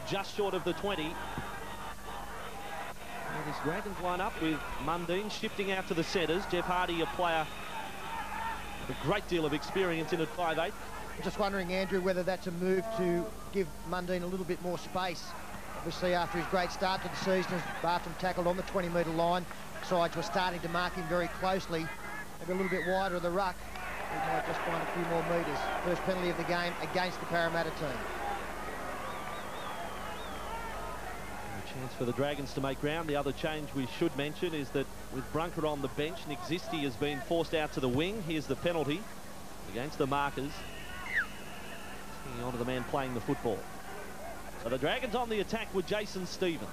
just short of the 20. And this Dragons line up with MUNDINE shifting out to the centres. Jeff Hardy, a player with a great deal of experience in at 5'8". I'm just wondering, Andrew, whether that's a move to give MUNDINE a little bit more space. Obviously, after his great start to the season, as Bartrim tackled on the 20-metre line, sides were starting to mark him very closely. Maybe a little bit wider of the ruck. He might just find a few more metres. First penalty of the game against the Parramatta team. A chance for the Dragons to make ground. The other change we should mention is that with Brunker on the bench, Nick ZISTI has been forced out to the wing. Here's the penalty against the markers. Hanging on to the man playing the football. So the Dragons on the attack with Jason Stevens.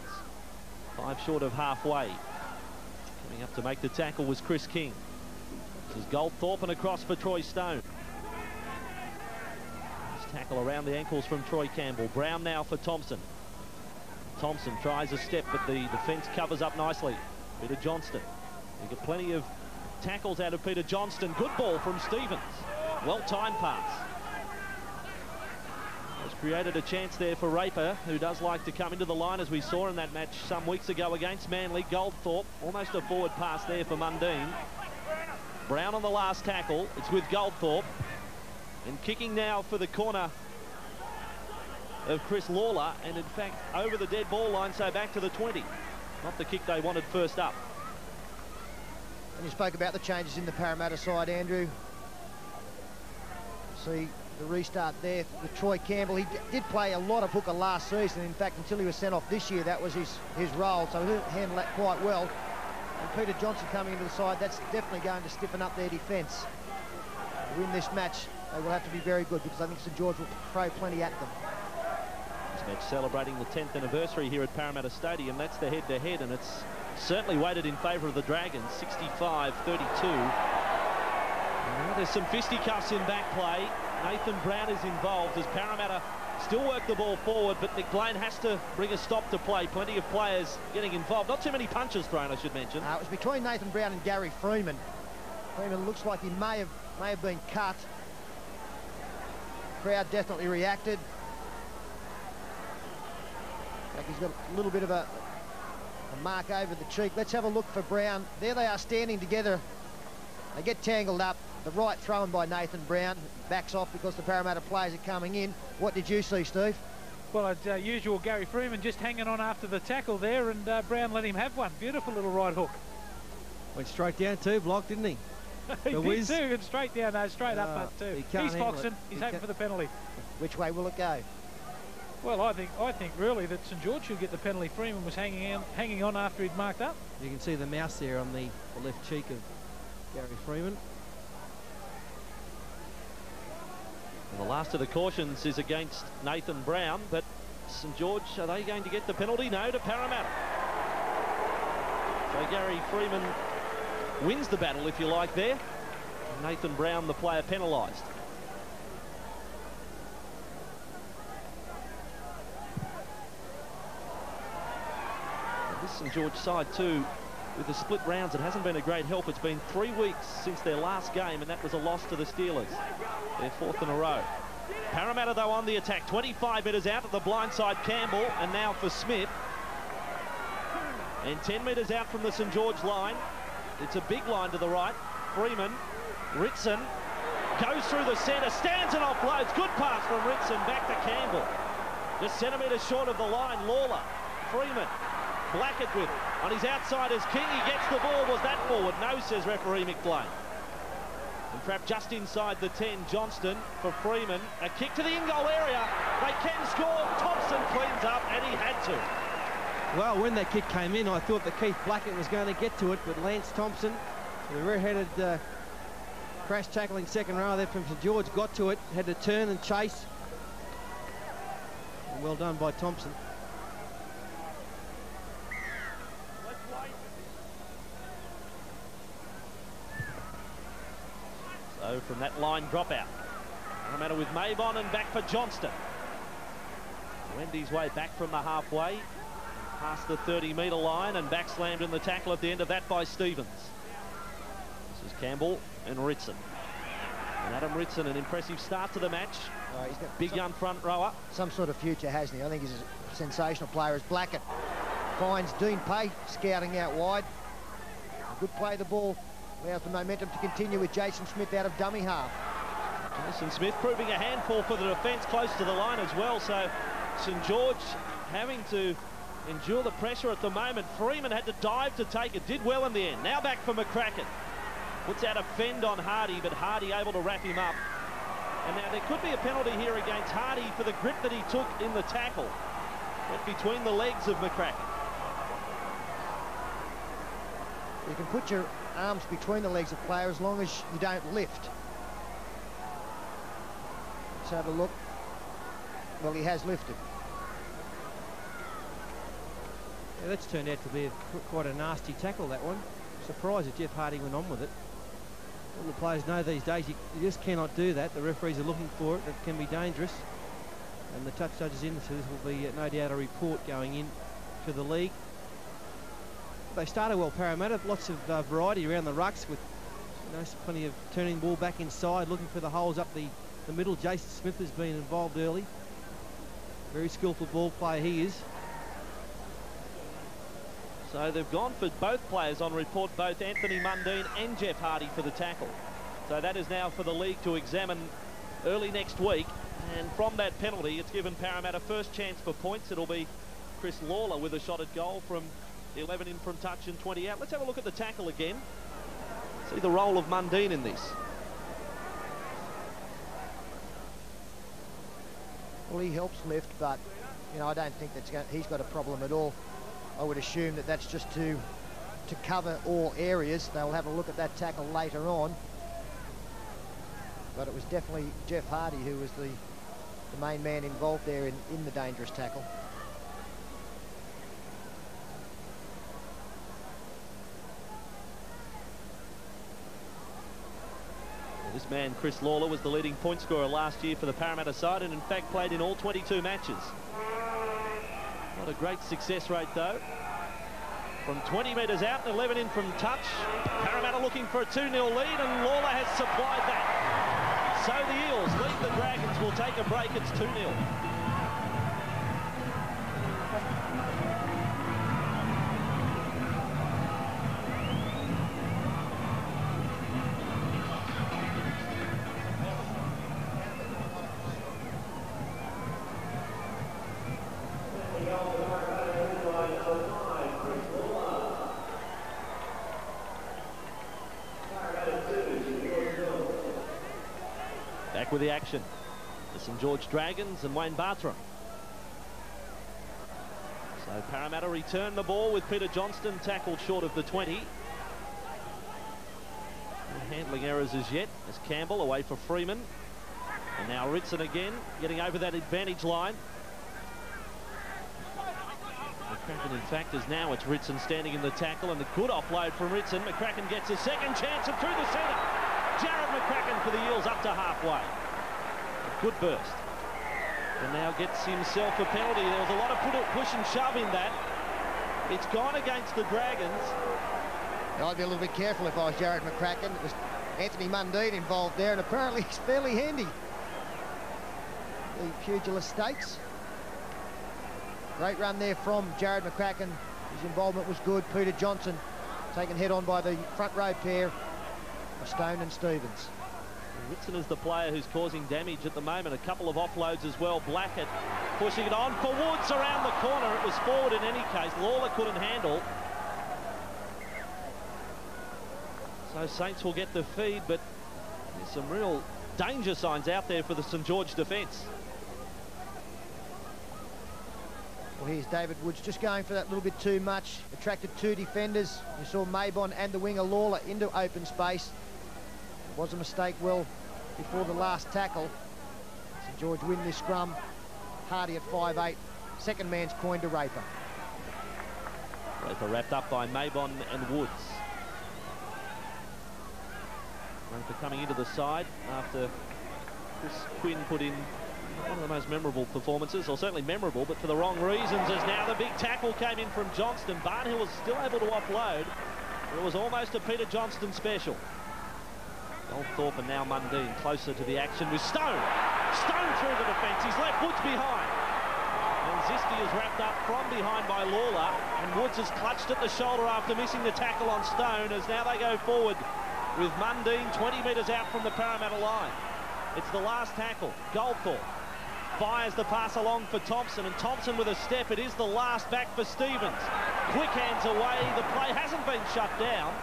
5 short of halfway. Coming up to make the tackle was Chris King. This is GOLDTHORPE and across for Troy Stone. This tackle around the ankles from Troy Campbell. Brown now for Thompson. Thompson tries a step, but the defence covers up nicely. Peter Johnston. You get plenty of tackles out of Peter Johnston. Good ball from Stevens. Well-timed pass. Has created a chance there for Raper, who does like to come into the line, as we saw in that match some weeks ago against Manly. GOLDTHORPE, almost a forward pass there for MUNDINE. Brown on the last tackle. It's with GOLDTHORPE. And kicking now for the corner of Chris LAWLER, and in fact over the dead ball line, so back to the 20. Not the kick they wanted first up. And you spoke about the changes in the Parramatta side, Andrew. See the restart there with Troy Campbell. He did play a lot of hooker last season. In fact, until he was sent off this year, that was his role, so he handled that quite well. And Peter Johnston coming into the side, that's definitely going to stiffen up their defence. To win this match, they will have to be very good, because I think St George will throw plenty at them. This match celebrating the 10th anniversary here at Parramatta Stadium. That's the head-to-head, and it's certainly weighted in favour of the Dragons, 65-32. There's some fisticuffs in back play. Nathan Brown is involved as Parramatta still work the ball forward, but McBlane has to bring a stop to play. Plenty of players getting involved. Not too many punches thrown, I should mention. It was between Nathan Brown and Gary Freeman. Freeman looks like he may have been cut. The crowd definitely reacted. Like he's got a little bit of a mark over the cheek. Let's have a look for Brown. There they are standing together. They get tangled up. The right thrown by Nathan Brown. Backs off because the Parramatta players are coming in. What did you see, Steve? Well, as usual, Gary Freeman just hanging on after the tackle there, and Brown let him have one. Beautiful little right hook. Went straight down too, block, didn't he? He did too, and straight down, no, straight up that too. He's foxing. He's hoping for the penalty. Which way will it go? Well, I think really that St George should get the penalty. Freeman was hanging on after he'd marked up. You can see the mouse there on the left cheek of Gary Freeman. And the last of the cautions is against Nathan Brown, but St George, are they going to get the penalty? No, to Parramatta. So Gary Freeman wins the battle, if you like, there. Nathan Brown, the player penalised. This St George side too, with the split rounds, it hasn't been a great help. It's been 3 weeks since their last game, and that was a loss to the Steelers. Their 4th in a row. Parramatta, though, on the attack. 25 metres out at the blind side, Campbell, and now for Smith. And 10 metres out from the St George line. It's a big line to the right. Freeman, RITSON, goes through the centre, stands and offloads. Good pass from RITSON, back to Campbell. Just centimetres short of the line, LAWLER, Freeman. Blackett with it. On his outside is King. He gets the ball. Was that forward? No, says referee McBlane. And trapped just inside the 10, Johnston for Freeman. A kick to the in-goal area. They can score. Thompson cleans up, and he had to. Well, when that kick came in, I thought that Keith Blackett was going to get to it, but Lance Thompson, the red-headed crash tackling second row there from St George, got to it, had to turn and chase. And well done by Thompson. So from that line dropout, Parramatta with MAYBON and back for Johnston. Wended his way back from the halfway, past the 30-metre line, and back slammed in the tackle at the end of that by Stevens. This is Campbell and RITSON. And Adam RITSON, an impressive start to the match. He's got Big young front rower. some sort of future, hasn't he? I think he's a sensational player as Blackett finds Dean Pay scouting out wide. A good play of the ball. Allows the momentum to continue with Jason Smith out of dummy half. Jason Smith proving a handful for the defence close to the line as well. So St George having to endure the pressure at the moment. Freeman had to dive to take it. Did well in the end. Now back for McCRACKEN. Puts out a fend on Hardy, but Hardy able to wrap him up. And now there could be a penalty here against Hardy for the grip that he took in the tackle. Went between the legs of McCRACKEN. You can put your arms between the legs of player as long as you don't lift. Let's have a look. Well, he has lifted. Yeah, that's turned out to be quite a nasty tackle, that one. Surprised that Jeff Hardy went on with it. All the players know these days you just cannot do that. The referees are looking for it. It can be dangerous. And the touch judge is in, so this will be no doubt a report going in to the league. They started well, Parramatta. Lots of variety around the rucks with plenty of turning the ball back inside, looking for the holes up the middle. Jason Smith has been involved early. Very skillful ball player he is. So they've gone for both players on report, both Anthony Mundine and Jeff Hardy for the tackle. So that is now for the league to examine early next week. And from that penalty, it's given Parramatta first chance for points. It'll be Chris Lawler with a shot at goal from 11 in from touch and 20 out. Let's have a look at the tackle again. See the role of Mundine in this. Well, he helps lift, but I don't think he's got a problem at all. I would assume that that's just to cover all areas. They'll have a look at that tackle later on. But it was definitely Jeff Hardy who was the main man involved there in the dangerous tackle. This man, Chris Lawler, was the leading point scorer last year for the Parramatta side and in fact played in all 22 matches. Not a great success rate though. From 20 metres out and 11 in from touch. Parramatta looking for a 2-0 lead and Lawler has supplied that. So the Eels lead the Dragons. Will take a break. It's 2-0. Back with the action. The St George Dragons and Wayne Bartrim. So Parramatta return the ball with Peter Johnston tackled short of the 20. No handling errors as yet as Campbell away for Freeman. And now RITSON again getting over that advantage line. McCRACKEN in fact is now it's RITSON standing in the tackle and a good offload from RITSON. McCRACKEN gets a second chance and through the centre. Jarrod McCRACKEN for the Eels up to halfway. A good burst. And now gets himself a penalty. There was a lot of push and shove in that. It's gone against the Dragons. I'd be a little bit careful if I was Jarrod McCRACKEN. It was Anthony Mundine involved there and apparently he's fairly handy. The Pugilist Stakes. Great run there from Jarrod McCRACKEN. His involvement was good. Peter Johnson taken head on by the front row pair. Stone and Stevens. RITSON is the player who's causing damage at the moment. A couple of offloads as well. Blackett pushing it on for Woods around the corner. It was forward in any case. Lawler couldn't handle. So Saints will get the feed, but there's some real danger signs out there for the St George defence. Well, here's David Woods just going for that little bit too much. Attracted two defenders. You saw MAYBON and the winger Lawler into open space. It was a mistake well before the last tackle. St George win this scrum. Hardy at 5'8". Second man's COYNE to Raper. Raper wrapped up by MAYBON and Woods. Raper coming into the side after Chris Quinn put in one of the most memorable performances, or certainly memorable, but for the wrong reasons, as now the big tackle came in from Johnston. Barnhill was still able to offload, but it was almost a Peter Johnston special. GOLDTHORPE and now Mundine closer to the action with Stone. Stone through the defence. He's left Woods behind. And ZISTI is wrapped up from behind by Lawler. And Woods has clutched at the shoulder after missing the tackle on Stone, as now they go forward with Mundine 20 metres out from the Parramatta line. It's the last tackle. Goldthorpe fires the pass along for Thompson, and Thompson with a step. It is the last back for Stevens. Quick hands away. The play hasn't been shut down.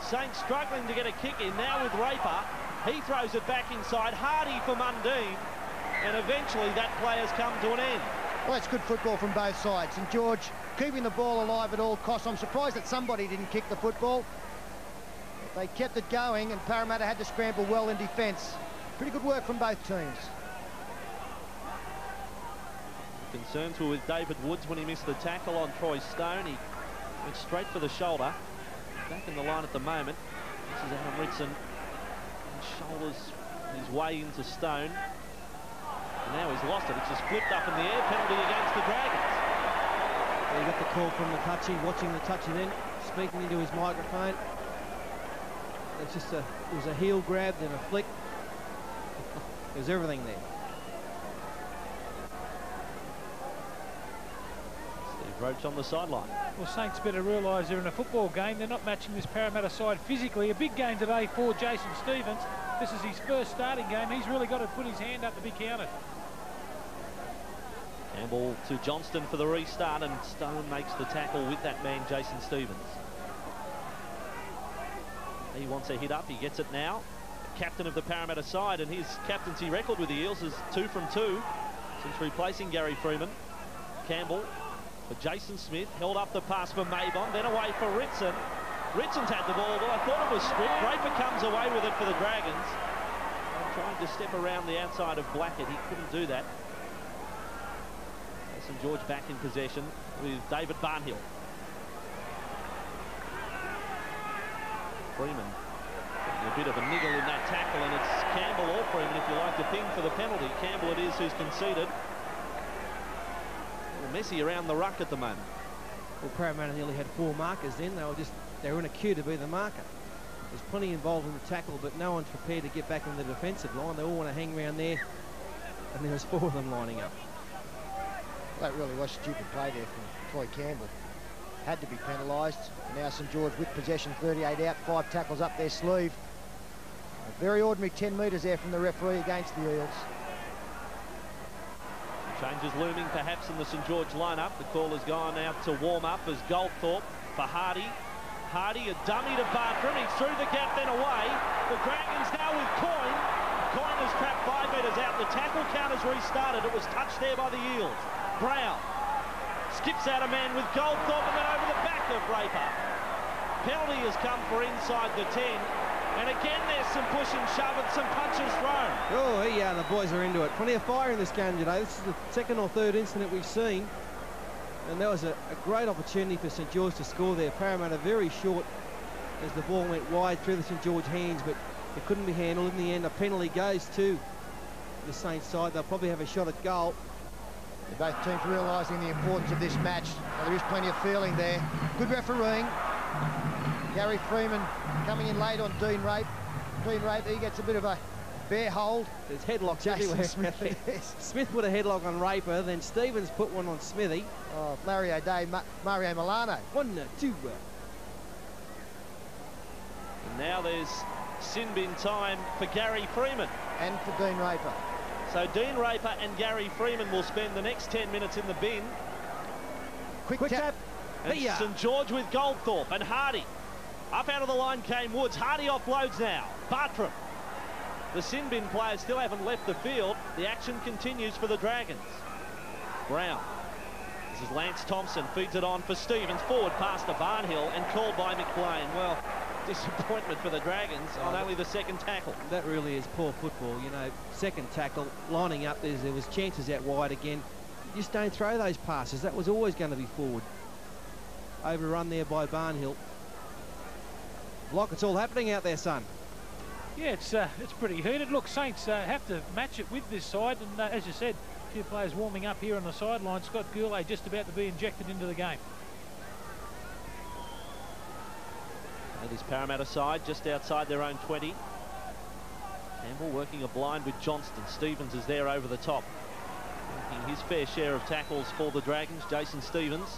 Saints struggling to get a kick in now with Raper. He throws it back inside. Hardy for Mundine, and eventually that play has come to an end. Well, that's good football from both sides. St George keeping the ball alive at all costs. I'm surprised that somebody didn't kick the football. They kept it going, and Parramatta had to scramble well in defence. Pretty good work from both teams. Concerns were with David Woods when he missed the tackle on Troy Stone. He went straight for the shoulder. Back in the line at the moment. This is Adam Ritson. And shoulders his way into Stone. And now he's lost it. It's just flipped up in the air. Penalty against the Dragons. He got the call from the touchy, watching the touchy then, speaking into his microphone. It's just it was a heel grab and a flick. There's everything there. Steve Roach on the sideline. Well, Saints better realise they're in a football game. They're not matching this Parramatta side physically. A big game today for Jason Stevens. This is his first starting game. He's really got to put his hand up to be counted. Campbell to Johnston for the restart, and Stone makes the tackle with that man, Jason Stevens. He wants a hit up. He gets it now. Captain of the Parramatta side, and his captaincy record with the Eels is 2 from 2 since replacing Gary Freeman. Campbell for Jason Smith, held up the pass for Maybon, then away for Ritson. Ritson's had the ball, but I thought it was stripped. Raper comes away with it for the Dragons. And trying to step around the outside of Blackett. He couldn't do that. St George back in possession with David Barnhill. Freeman a bit of a niggle in that tackle, and it's Campbell or Freeman, if you like, to ping for the penalty. Campbell it is who's conceded. Messy around the ruck at the moment. Well, Parramatta nearly had 4 markers then. They were in a queue to be the marker. There's plenty involved in the tackle, but no one's prepared to get back in the defensive line. They all want to hang around there, and there's 4 of them lining up. That really was stupid play there from Troy Campbell. Had to be penalised. Now St George with possession, 38 out, 5 tackles up their sleeve. A very ordinary 10 metres there from the referee against the Eels. Changes looming perhaps in the St George lineup. The call has gone out to warm up as Goldthorpe for Hardy. Hardy, a dummy to Bartrim. He's through the gap, then away. The Dragons now with COYNE. COYNE is trapped 5 metres out. The tackle count has restarted. It was touched there by the Eels. Brown skips out a man with Goldthorpe and then over the back of Raper. Penalty has come for inside the 10. And again, there's some push and shove and some punches thrown. Oh, yeah, the boys are into it. Plenty of fire in this game today. This is the 2nd or 3rd incident we've seen. And that was a great opportunity for St George to score there. Parramatta very short as the ball went wide through the St George hands, but it couldn't be handled. In the end, a penalty goes to the Saints side. They'll probably have a shot at goal. Both teams realising the importance of this match. Well, there is plenty of feeling there. Good refereeing. Gary Freeman coming in late on Dean Rape. Dean Rape, he gets a bit of a bear hold. There's headlocks everywhere. Smith put a headlock on Raper, then Stevens put one on Smithy. Oh, Larry O'Day, Mario Milano. 1-2. And now there's sin bin time for Gary Freeman. And for Dean Raper. So Dean Raper and Gary Freeman will spend the next 10 minutes in the bin. Quick tap. And St George with Goldthorpe and Hardy. Up out of the line came Woods. Hardy offloads now. Bartrim. The sin bin players still haven't left the field. The action continues for the Dragons. Brown. This is Lance Thompson. Feeds it on for Stevens. Forward pass to Barnhill and called by McBlane. Well, disappointment for the Dragons on only the 2nd tackle. That really is poor football. You know, 2nd tackle, lining up, there was chances out wide again. You just don't throw those passes. That was always going to be forward. Overrun there by Barnhill. Block, it's all happening out there, son. Yeah, it's pretty heated. Look, Saints have to match it with this side, and as you said, a few players warming up here on the sideline. Scott GOURLEY just about to be injected into the game. And this Parramatta side just outside their own 20. Campbell working a blind with Johnston. Stevens is there over the top, making his fair share of tackles for the Dragons. Jason Stevens,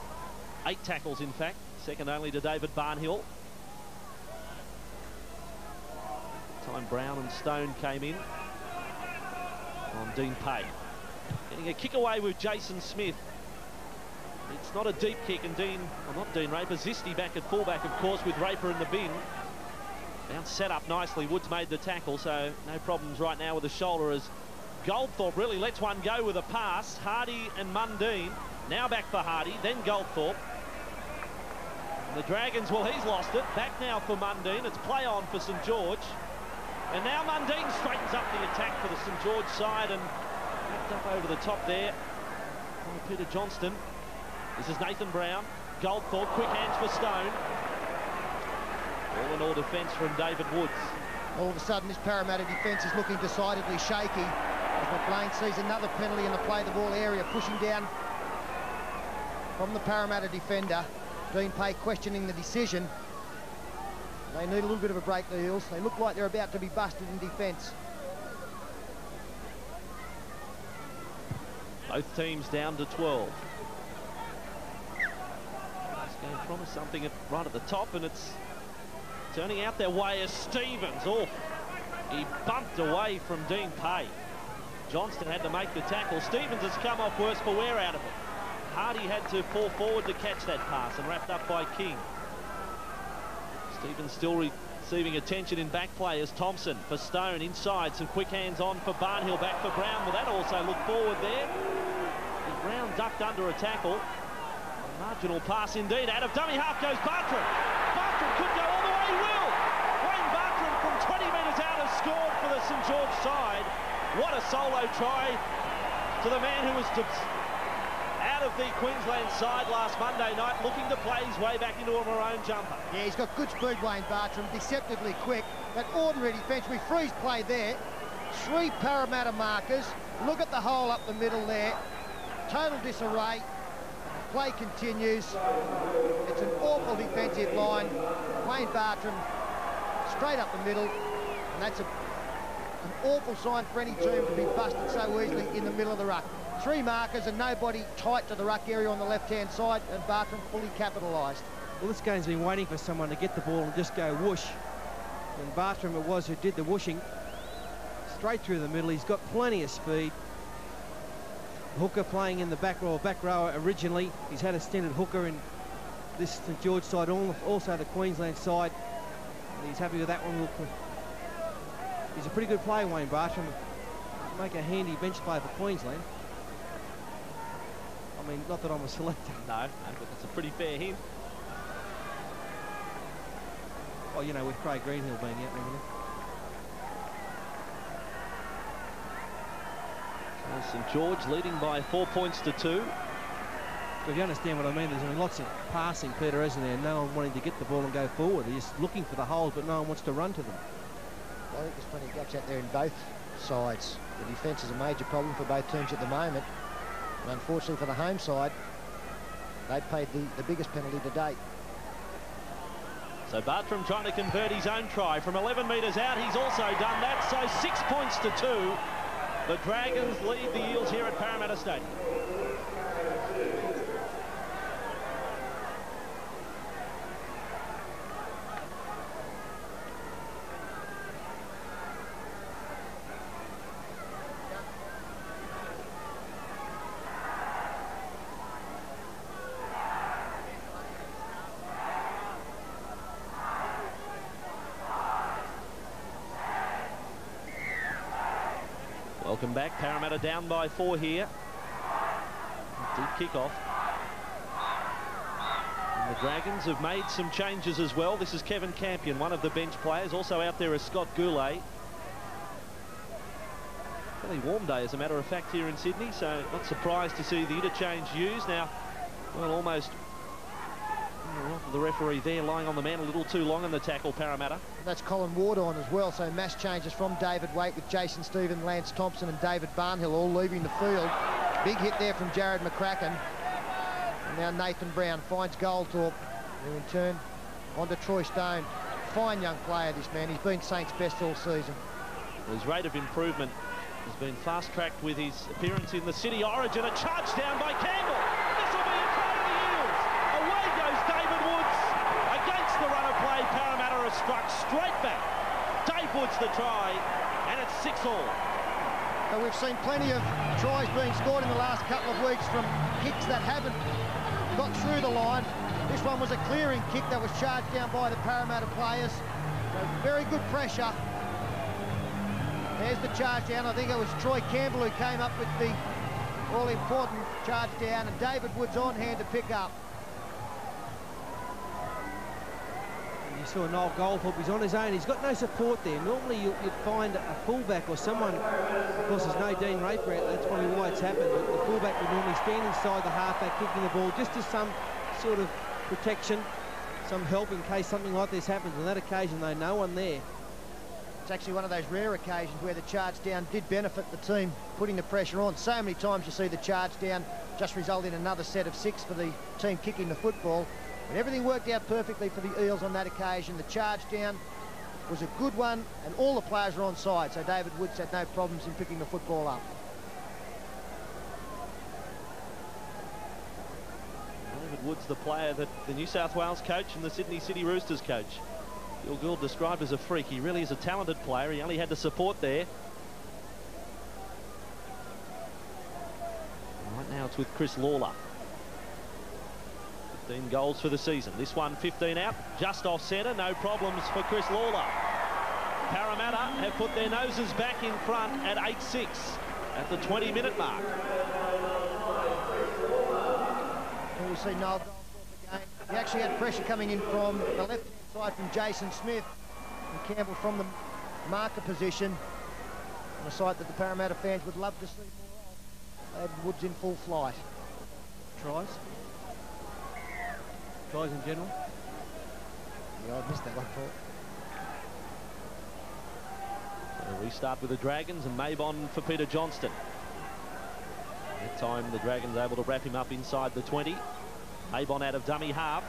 8 tackles in fact, second only to David Barnhill. Time Brown and Stone came in on Dean Pay. Getting a kick away with Jason Smith. It's not a deep kick, and not Dean Raper, ZISTI back at fullback, of course, with Raper in the bin. Bounce set up nicely. Woods made the tackle, so no problems right now with the shoulder as Goldthorpe really lets one go with a pass. Hardy and Mundine. Now back for Hardy, then Goldthorpe. And the Dragons, well, he's lost it. Back now for Mundine. It's play on for St George. And now Mundine straightens up the attack for the St George side and wrapped up over the top there by Peter Johnston. This is Nathan Brown. Goldthorpe, quick hands for Stone. All in all defence from David Woods. All of a sudden, this Parramatta defence is looking decidedly shaky as McBlane sees another penalty in the play the ball area, pushing down from the Parramatta defender. Dean Pay questioning the decision. They need a little bit of a break, the Eels. They look like they're about to be busted in defence. Both teams down to 12. This game promised something right at the top, and it's turning out their way as Stevens. Oh, he bumped away from Dean Pay. Johnston had to make the tackle. Stevens has come off worse for wear out of it. Hardy had to fall forward to catch that pass and wrapped up by King. Stevens still receiving attention in back play as Thompson for Stone inside. Some quick hands on for Barnhill, back for Brown. Well, that also looked forward there. And Brown ducked under a tackle. A marginal pass indeed. Out of dummy half goes Bartrim. Bartrim could go all the way. He will. Wayne Bartrim from 20 metres out has scored for the St George side. What a solo try to the man who was out of the Queensland side last Monday night, looking to play his way back into a maroon jumper. Yeah, he's got good speed, Wayne Bartrim, deceptively quick. That ordinary defence, we freeze play there. 3 Parramatta markers. Look at the hole up the middle there. Total disarray. Play continues. It's an awful defensive line. Wayne Bartrim straight up the middle, and that's an awful sign for any team to be busted so easily in the middle of the ruck. 3 markers and nobody tight to the ruck area on the left-hand side, and Bartrim fully capitalised. Well, this game's been waiting for someone to get the ball and just go whoosh. And Bartrim it was who did the whooshing. Straight through the middle. He's got plenty of speed. Hooker playing in the back row originally. He's had a stint at hooker in this St George side, also the Queensland side. And he's happy with that one. He's a pretty good player, Wayne Bartrim. Make a handy bench player for Queensland. I mean, not that I'm a selector. No, but that's a pretty fair hint. Oh, you know, with Craig Greenhill being out and everything. St George leading by 4 points to 2. If you understand what I mean, there's been lots of passing, Peter, isn't there? No one wanting to get the ball and go forward. They're just looking for the holes, but no one wants to run to them. I think there's plenty of gaps out there in both sides. The defence is a major problem for both teams at the moment. And unfortunately for the home side, they paid the biggest penalty to date. So Bartrim trying to convert his own try from 11 metres out. He's also done that. So 6 points to 2. The Dragons lead the Eels here at Parramatta Stadium. Welcome back. Parramatta down by 4 here. Deep kickoff. And the Dragons have made some changes as well. This is Kevin Campion, one of the bench players. Also out there is Scott GOURLEY. Fairly warm day, as a matter of fact, here in Sydney, so not surprised to see the interchange used. Now, well, almost the referee there lying on the man a little too long in the tackle, Parramatta. That's Colin Ward on as well, so mass changes from David Waite with Jason Stevens, Lance Thompson and David Barnhill all leaving the field. Big hit there from Jarrod McCRACKEN. And now Nathan Brown finds Goldthorpe, who in turn onto Troy Stone. Fine young player, this man. He's been Saints' best all season. His rate of improvement has been fast-tracked with his appearance in the City Origin. A charge down by Campbell. This will be a try to the Eels. Away goes David Woods. Against the run of play, Parramatta has struck straight back. Dave Woods the try, and it's 6-all. So we've seen plenty of tries being scored in the last couple of weeks from kicks that haven't got through the line. This one was a clearing kick that was charged down by the Parramatta players. So very good pressure. There's the charge down. I think it was Troy Campbell who came up with the all-important charge down, and David Woods on hand to pick up. You saw Noel GOLDTHORPE, he's on his own, he's got no support there. Normally you'd find a fullback or someone, of course there's no Dean Raper out, that's probably why it's happened, but the fullback would normally stand inside the halfback kicking the ball just as some sort of protection, some help in case something like this happens. On that occasion though, no one there. It's actually one of those rare occasions where the charge down did benefit the team, putting the pressure on. So many times you see the charge down just result in another set of 6 for the team kicking the football. But everything worked out perfectly for the Eels on that occasion. The charge down was a good one, and all the players were on side, so David Woods had no problems in picking the football up. David Woods, the player that the New South Wales coach and the Sydney City Roosters coach Bill Gould described as a freak. He really is a talented player. He only had the support there. Right now it's with Chris LAWLER. 15 goals for the season. This one 15 out, just off centre. No problems for Chris LAWLER. Parramatta have put their noses back in front at 8-6 at the 20-minute mark. Here we see Noel GOLDTHORPE again. He actually had pressure coming in from the left side from Jason Smith, and Campbell from the marker position on a site that the Parramatta fans would love to see more of. David Woods in full flight. Tries in general. Yeah, I missed that one, Paul. So restart with the Dragons and MAYBON for Peter Johnston. That time the Dragons able to wrap him up inside the 20. MAYBON out of dummy half.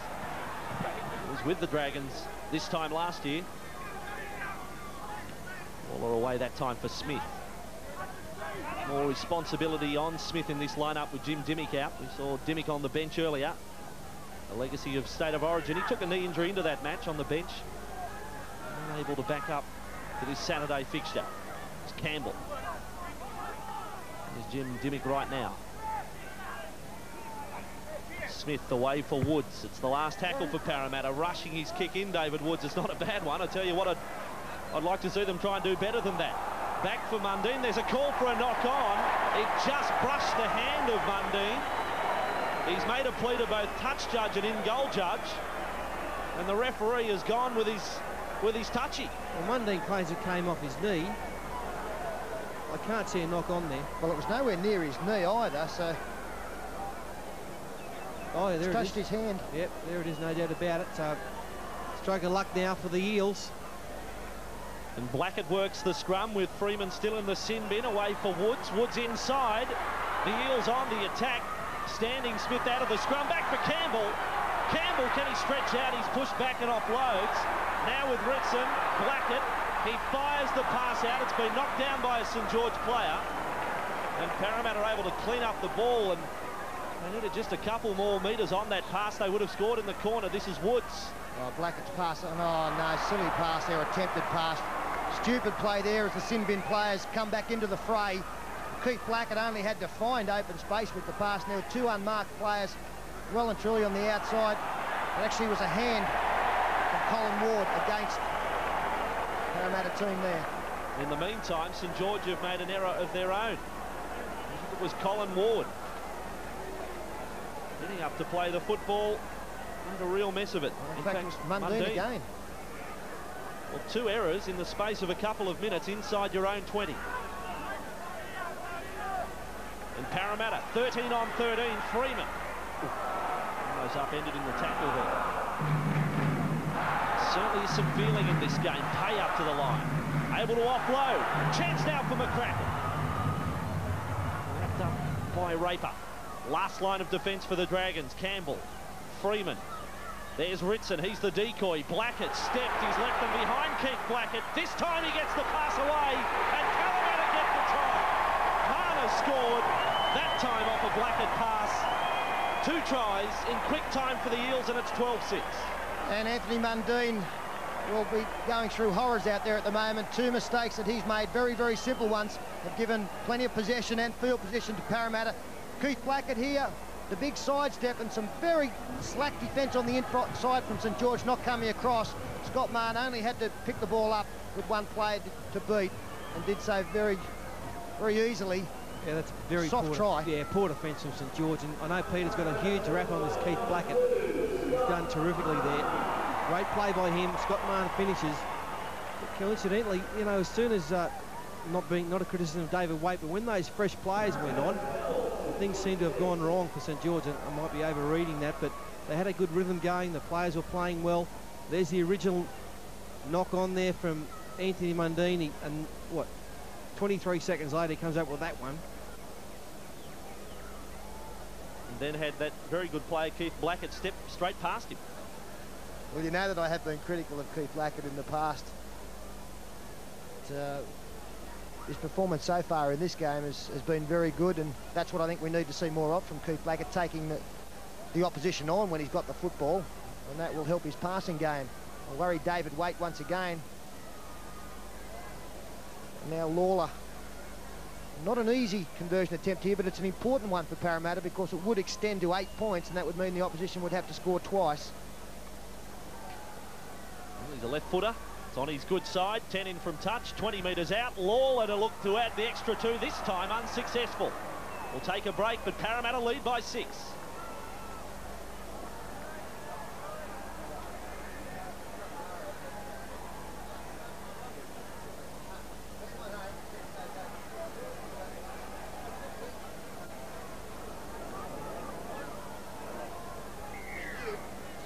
He was with the Dragons this time last year. Waller away that time for Smith. More responsibility on Smith in this lineup with Jim Dimmick out. We saw Dimmick on the bench earlier. A legacy of State of Origin. He took a knee injury into that match on the bench. Unable to back up for this Saturday fixture. It's Campbell. There's Jim Dimmick right now. Smith away for Woods. It's the last tackle for Parramatta. Rushing his kick in, David Woods. It's not a bad one. I tell you what, I'd like to see them try and do better than that. Back for Mundine. There's a call for a knock on. It just brushed the hand of Mundine. He's made a plea to both touch judge and in-goal judge, and the referee has gone with his touchy. Well, Mundine claims it came off his knee. I can't see a knock on there. Well, it was nowhere near his knee either, so... Oh, yeah, there it touched is. his hand. Yep, there it is, no doubt about it. So, stroke of luck now for the Eels. And Blackett works the scrum with Freeman still in the sin bin. Away for Woods. Woods inside. The Eels on the attack. Standing Smith out of the scrum. Back for Campbell. Campbell, can he stretch out? He's pushed back and offloads. Now with Ritson. Blackett. He fires the pass out. It's been knocked down by a St George player. And Parramatta are able to clean up the ball, and they needed just a couple more metres on that pass. They would have scored in the corner. This is Woods. Oh, Blackett's pass. Oh, no, silly pass there, attempted pass. Stupid play there as the sin bin players come back into the fray. Keith Blackett only had to find open space with the pass. And there were 2 unmarked players well and truly on the outside. It actually was a hand from Colin Ward against Parramatta team there. In the meantime, St George have made an error of their own. I think it was Colin Ward. Getting up to play the football. Made a real mess of it. Well, in fact, it was Mundine again. Well, 2 errors in the space of a couple of minutes inside your own 20. And Parramatta, 13 on 13, Freeman. Almost upended in the tackle there. Certainly some feeling in this game. Pay up to the line. Able to offload. Chance now for McCRACKEN. Wrapped up by Raper. Last line of defence for the Dragons. Campbell, Freeman, There's Ritson, he's the decoy. Blackett stepped, he's left them behind Keith Blackett. This time he gets the pass away, and Parramatta get the try. Mahon scored, that time off a Blackett pass. 2 tries in quick time for the Eels, and it's 12-6. And Anthony Mundine will be going through horrors out there at the moment. 2 mistakes that he's made, very, very simple ones, have given plenty of possession and field position to Parramatta. Keith Blackett here, the big sidestep and some very slack defence on the inside from St George, not coming across. Scott Mahon only had to pick the ball up with 1 player to beat, and did so very, very easily. Yeah, that's very soft poor, try. Yeah, poor defence from St George, and I know Peter's got a huge rap on this Keith Blackett. He's done terrifically there. Great play by him. Scott Mahon finishes. But coincidentally, you know, as soon as not a criticism of David Waite, but when those fresh players went on, things seem to have gone wrong for St George, and I might be overreading that, but they had a good rhythm going. The players were playing well. There's the original knock on there from Anthony Mundine, and what, 23 seconds later he comes up with that one. And then had that very good player Keith Blackett step straight past him. Well, you know that I have been critical of Keith Blackett in the past. His performance so far in this game has been very good, and that's what I think we need to see more of from Keith Blackett, taking the opposition on when he's got the football, and that will help his passing game. I worry David Waite once again. Now Lawler. Not an easy conversion attempt here, but it's an important one for Parramatta because it would extend to 8 points, and that would mean the opposition would have to score twice. Well, he's a left footer. It's on his good side. 10 in from touch. 20 metres out. Lawler to look to add the extra 2. This time unsuccessful. We'll take a break, but Parramatta lead by 6.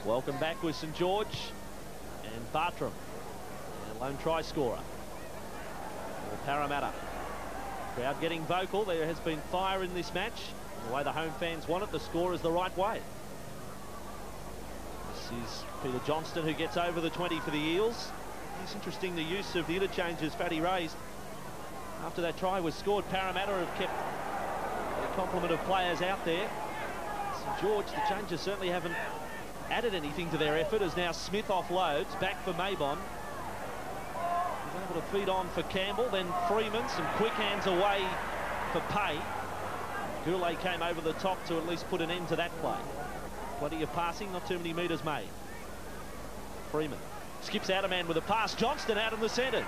Welcome back with St George and Bartrim, a lone try scorer for Parramatta. Crowd getting vocal. There has been fire in this match. The way the home fans want it, the score is the right way. This is Peter Johnston who gets over the 20 for the Eels. It's interesting the use of the interchanges Fatty raised. After that try was scored, Parramatta have kept a complement of players out there. St George, the changes certainly haven't added anything to their effort, as now Smith offloads back for MAYBON. He's able to feed on for Campbell, then Freeman, some quick hands away for Pay. GOURLEY came over the top to at least put an end to that play. Plenty of passing, not too many metres made. Freeman skips out a man with a pass. Johnston out in the centres.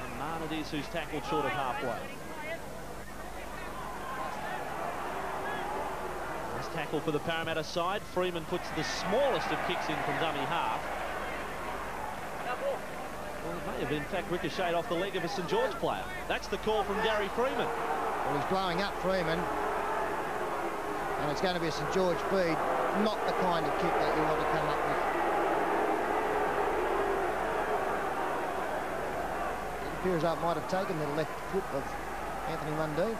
And Mahon it is who's tackled short of halfway. Tackle for the Parramatta side. Freeman puts the smallest of kicks in from dummy half. Well, it may have in fact ricocheted off the leg of a St George player. That's the call from Gary Freeman. Well, he's blowing up Freeman, and it's going to be a St George feed, not the kind of kick that you want to come up with. It appears I might have taken the left foot of Anthony Mundine.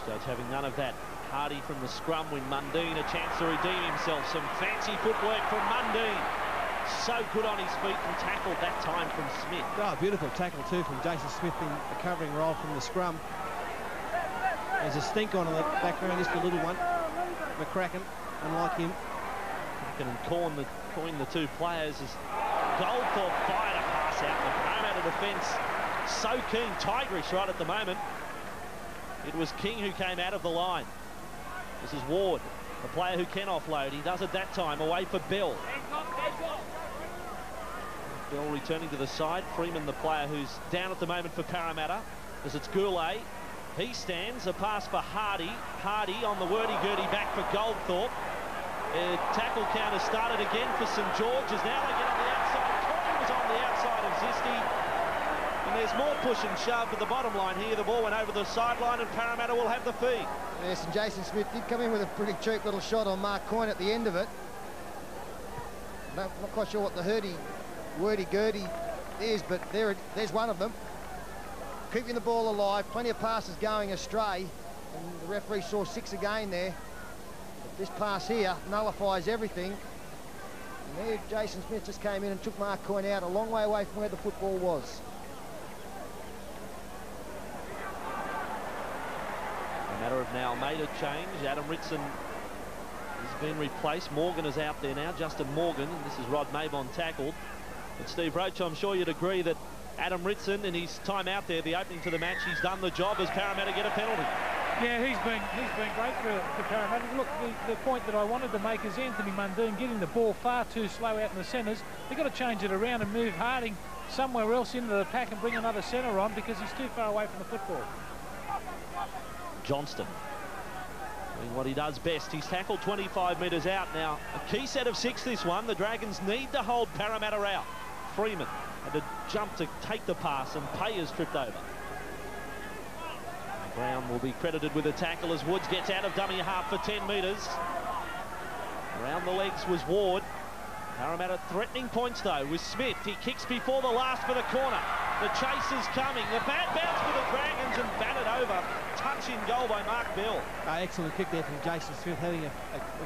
Judge having none of that. Hardy from the scrum with Mundine a chance to redeem himself. Some fancy footwork from Mundine. So good on his feet and tackled that time from Smith. Oh, beautiful tackle too from Jason Smith in the covering role from the scrum. There's a stink on the background, just a little one. McCRACKEN, unlike him. McCRACKEN and COYNE, the 2 players, as GOLDTHORPE fired a pass out. The Parramatta defence so keen, tigerish right at the moment. It was King who came out of the line. This is Ward, the player who can offload. He does it that time, away for Bell. Bell returning to the side. Freeman, the player who's down at the moment for Parramatta, as it's GOURLEY. He stands, a pass for Hardy. Hardy on the wordy-gurdy back for GOLDTHORPE. Tackle count has started again for St George, as now they get on the outside. COYNE was on the outside of ZISTI. And there's more push and shove, but the bottom line here, the ball went over the sideline and Parramatta will have the feed. Yes, and Jason Smith did come in with a pretty cheap little shot on Mark COYNE at the end of it. Not quite sure what the wordy-gurdy is, but there's one of them. Keeping the ball alive, plenty of passes going astray, and the referee saw 6 again there. this pass here nullifies everything. And there Jason Smith just came in and took Mark COYNE out a long way away from where the football was. A matter of now made a change. Adam Ritson has been replaced. Morgan is out there now, Justin Morgan. This is Rod Maybon tackled. But Steve Roach, I'm sure you'd agree that Adam Ritson, in his time out there, the opening to the match, he's done the job as Parramatta get a penalty. Yeah, he's been great for Parramatta. Look, the point that I wanted to make is Anthony Mundine getting the ball far too slow out in the centres. They've got to change it around and move Harding somewhere else into the pack and bring another centre on because he's too far away from the football. Johnston doing what he does best. He's tackled 25 metres out now. A key set of 6 this one. The Dragons need to hold Parramatta out. Freeman had to jump to take the pass and Pay is tripped over. Brown will be credited with a tackle as Woods gets out of dummy half for 10 metres. Around the legs was Ward. Parramatta threatening points though with Smith. He kicks before the last for the corner. The chase is coming. The bad bounce for the Dragons and batted over. Touch in goal by Mark Bell. Excellent kick there from Jason Smith, having a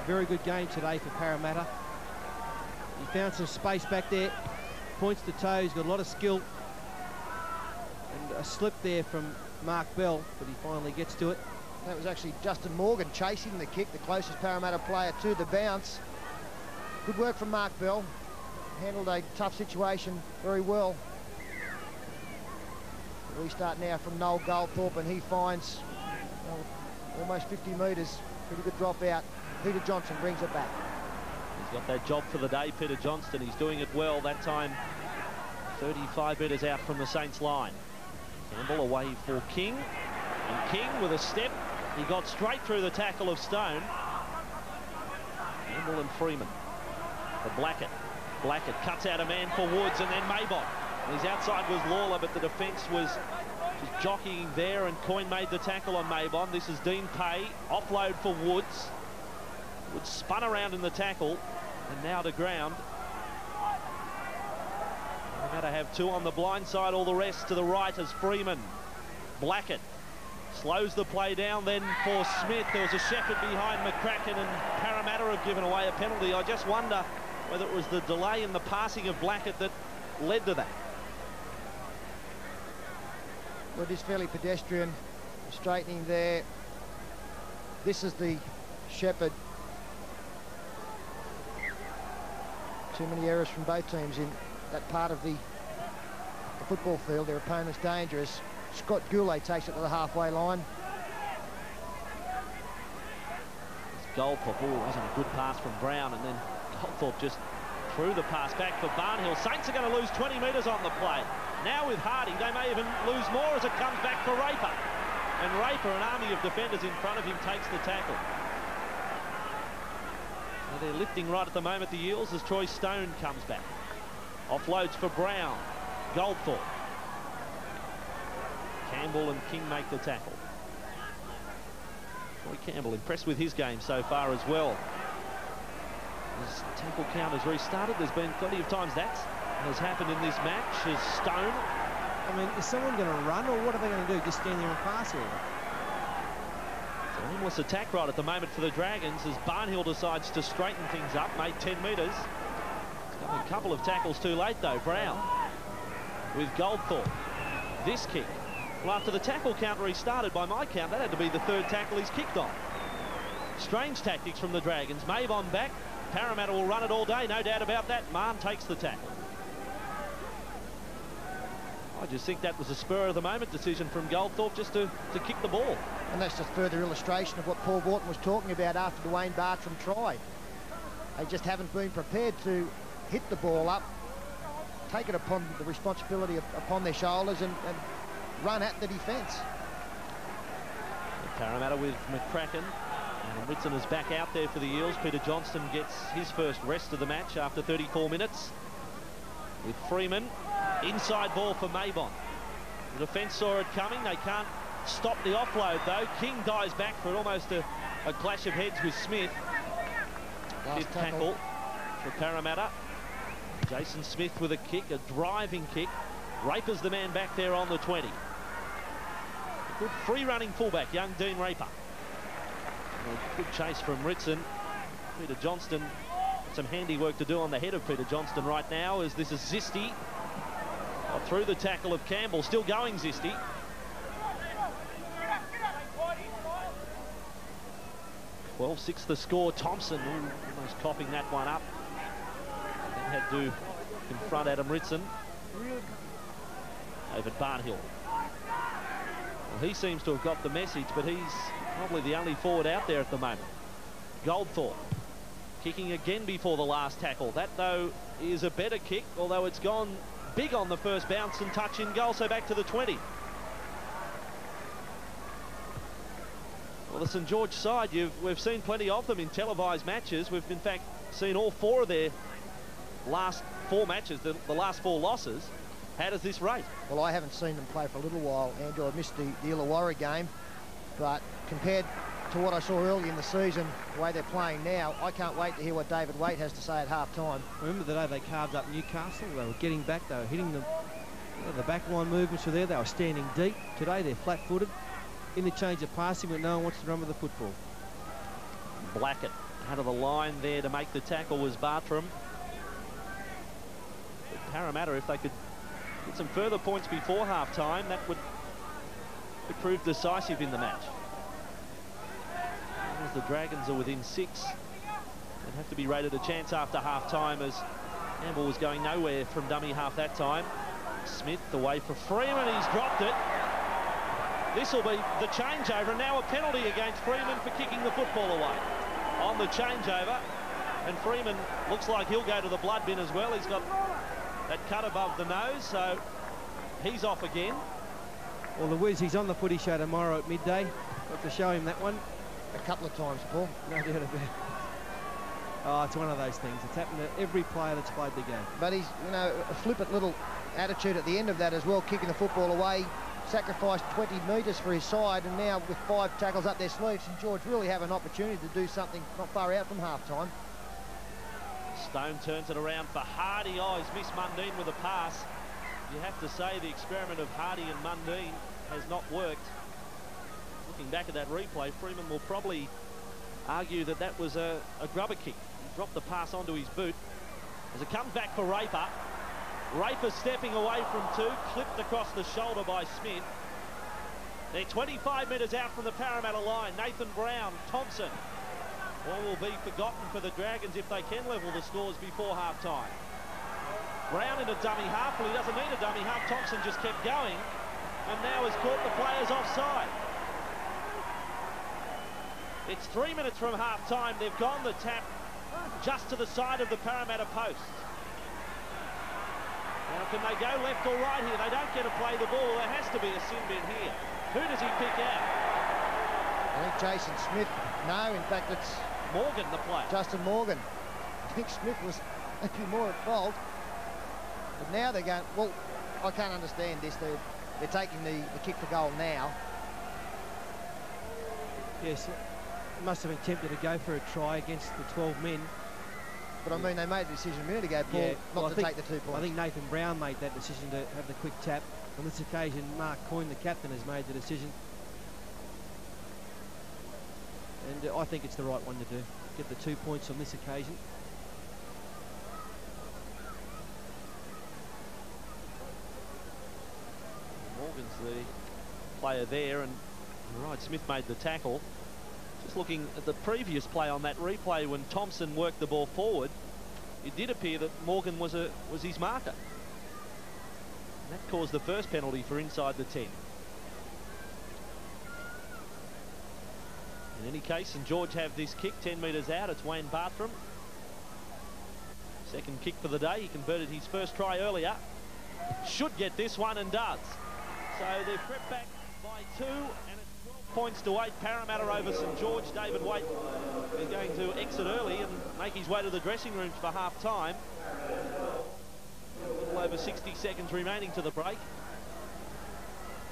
very good game today for Parramatta. He found some space back there. Points to toe. He's got a lot of skill. And a slip there from Mark Bell, but he finally gets to it. That was actually Justin Morgan chasing the kick, the closest Parramatta player to the bounce. Good work from Mark Bell. Handled a tough situation very well. Restart now from Noel Goldthorpe, and he finds almost 50 metres. Pretty good drop out. Peter Johnson brings it back. He's got that job for the day, Peter Johnston. He's doing it well that time. 35 metres out from the Saints line. Campbell away for King. And King with a step. He got straight through the tackle of Stone. Campbell and Freeman. For Blackett. Blackett cuts out a man for Woods and then MAYBON. His outside was Lawler, but the defence was just jockeying there, and COYNE made the tackle on MAYBON. This is Dean Pay. Offload for Woods. Woods spun around in the tackle, and now to ground. We're going to have 2 on the blind side, all the rest to the right as Freeman. Blackett slows the play down then for Smith. There was a shepherd behind McCRACKEN, and Parramatta have given away a penalty. I just wonder whether it was the delay in the passing of Blackett that led to that. Well, it is fairly pedestrian. Straightening there. This is the shepherd. Too many errors from both teams in that part of the football field. Their opponent's dangerous. Scott GOURLEY takes it to the halfway line. Goldthorpe, wasn't a good pass from Brown, and then Goldthorpe just threw the pass back for Barnhill. Saints are going to lose 20 metres on the play. Now with Harding, they may even lose more as it comes back for Raper. And Raper, an army of defenders in front of him, takes the tackle. Now they're lifting right at the moment, the Eels, as Troy Stone comes back. Offloads for Brown. Goldthorpe. Campbell and King make the tackle. Troy Campbell impressed with his game so far as well. His tackle count has restarted. There's been plenty of times that has happened in this match. As Stone. I mean, is someone going to run, or what are they going to do? Just stand there and pass here? It's an aimless attack right at the moment for the Dragons as Barnhill decides to straighten things up, made 10 metres. He's got a couple of tackles too late though. Brown with Goldthorpe. This kick. Well, after the tackle count restarted, by my count, that had to be the 3rd tackle he's kicked on. Strange tactics from the Dragons. Maybon back. Parramatta will run it all day, no doubt about that. Mahon takes the tackle. I just think that was a spur-of-the-moment decision from Goldthorpe just to kick the ball. And that's just further illustration of what Paul Wharton was talking about after the Wayne Bartrim try. They just haven't been prepared to hit the ball up, take it upon the responsibility upon their shoulders and run at the defence. Parramatta with McCRACKEN. And Ritson is back out there for the Eels. Peter Johnston gets his first rest of the match after 34 minutes. With Freeman. Inside ball for MAYBON. The defence saw it coming. They can't stop the offload though. King dives back for almost a clash of heads with Smith. Fifth tackle for Parramatta. Jason Smith with a kick, a driving kick. Raper's the man back there on the 20. A good free running fullback, young Dean Raper. A good chase from Ritson. Peter Johnston, some handiwork to do on the head of Peter Johnston right now, as this is ZISTI. Through the tackle of Campbell, still going ZISTI. 12-6 the score. Thompson almost copying that one up. Then had to confront Adam RITSON over Barnhill. Well, he seems to have got the message, but he's probably the only forward out there at the moment. Goldthorpe kicking again before the last tackle. That, though, is a better kick, although it's gone big on the first bounce and touch in goal, so back to the 20. Well, the St George side, we've seen plenty of them in televised matches. We've, in fact, seen all 4 of their last 4 matches, the last 4 losses. How does this rate? Well, I haven't seen them play for a little while, Andrew. I missed the Illawarra game, but compared to what I saw early in the season, the way they're playing now, I can't wait to hear what David Waite has to say at half-time. Remember the day they carved up Newcastle? They were getting back, they were hitting them. The backline movements were there, they were standing deep. Today they're flat-footed. Interchange of passing, but no one wants to run with the football. Blackett out of the line there to make the tackle was Bartrim. But Parramatta, if they could get some further points before half-time, that would prove decisive in the match. As the Dragons are within 6, they'd have to be rated a chance after half-time, as Campbell was going nowhere from dummy half that time. Smith away for Freeman, he's dropped it. This will be the changeover, and now a penalty against Freeman for kicking the football away on the changeover. And Freeman looks like he'll go to the blood bin as well. He's got that cut above the nose, so he's off again. Well, the Wiz, he's on the footy show tomorrow at midday. Got to show him that one. A couple of times, Paul. No doubt about it. Oh, it's one of those things. It's happened to every player that's played the game. But he's, you know, a flippant little attitude at the end of that as well, kicking the football away. Sacrificed 20 metres for his side, and now with 5 tackles up their sleeves, St George really have an opportunity to do something not far out from half-time. Stone turns it around for Hardy. Oh, he's missed Mundine with a pass. You have to say the experiment of Hardy and Mundine has not worked. Looking back at that replay, Freeman will probably argue that that was a grubber kick. He dropped the pass onto his boot. As it comes back for Raper. Raper stepping away from 2, clipped across the shoulder by Smith. They're 25 metres out from the Parramatta line. Nathan Brown, Thompson. All will be forgotten for the Dragons if they can level the scores before half-time. Brown in a dummy half. Well, he doesn't need a dummy half. Thompson just kept going and now has caught the players offside. It's 3 minutes from half-time. They've gone the tap just to the side of the Parramatta post. Now, can they go left or right here? They don't get to play the ball. There has to be a sin bin here. Who does he pick out? I think Jason Smith. No, in fact, it's Morgan, the player. Justin Morgan. I think Smith was maybe more at fault. But now they're going, well, I can't understand this. They're taking the kick for goal now. Yes, must have been tempted to go for a try against the 12 men. But I mean, they made the decision a minute ago, Paul, yeah, not to take the 2 points. I think Nathan Brown made that decision to have the quick tap. On this occasion, Mark COYNE, the captain, has made the decision. And I think it's the right one to do. Get the 2 points on this occasion. Morgan's the player there, and you're right, Smith made the tackle. Just looking at the previous play on that replay when Thompson worked the ball forward, it did appear that Morgan was his marker. And that caused the first penalty for inside the 10. In any case, St George have this kick 10 metres out. It's Wayne Bartrim. Second kick for the day. He converted his first try earlier. Should get this one and does. So they've crept back by 2, and it's 12 points to 8. Parramatta over St George. David Waite is going to exit early and make his way to the dressing rooms for half-time. A little over 60 seconds remaining to the break.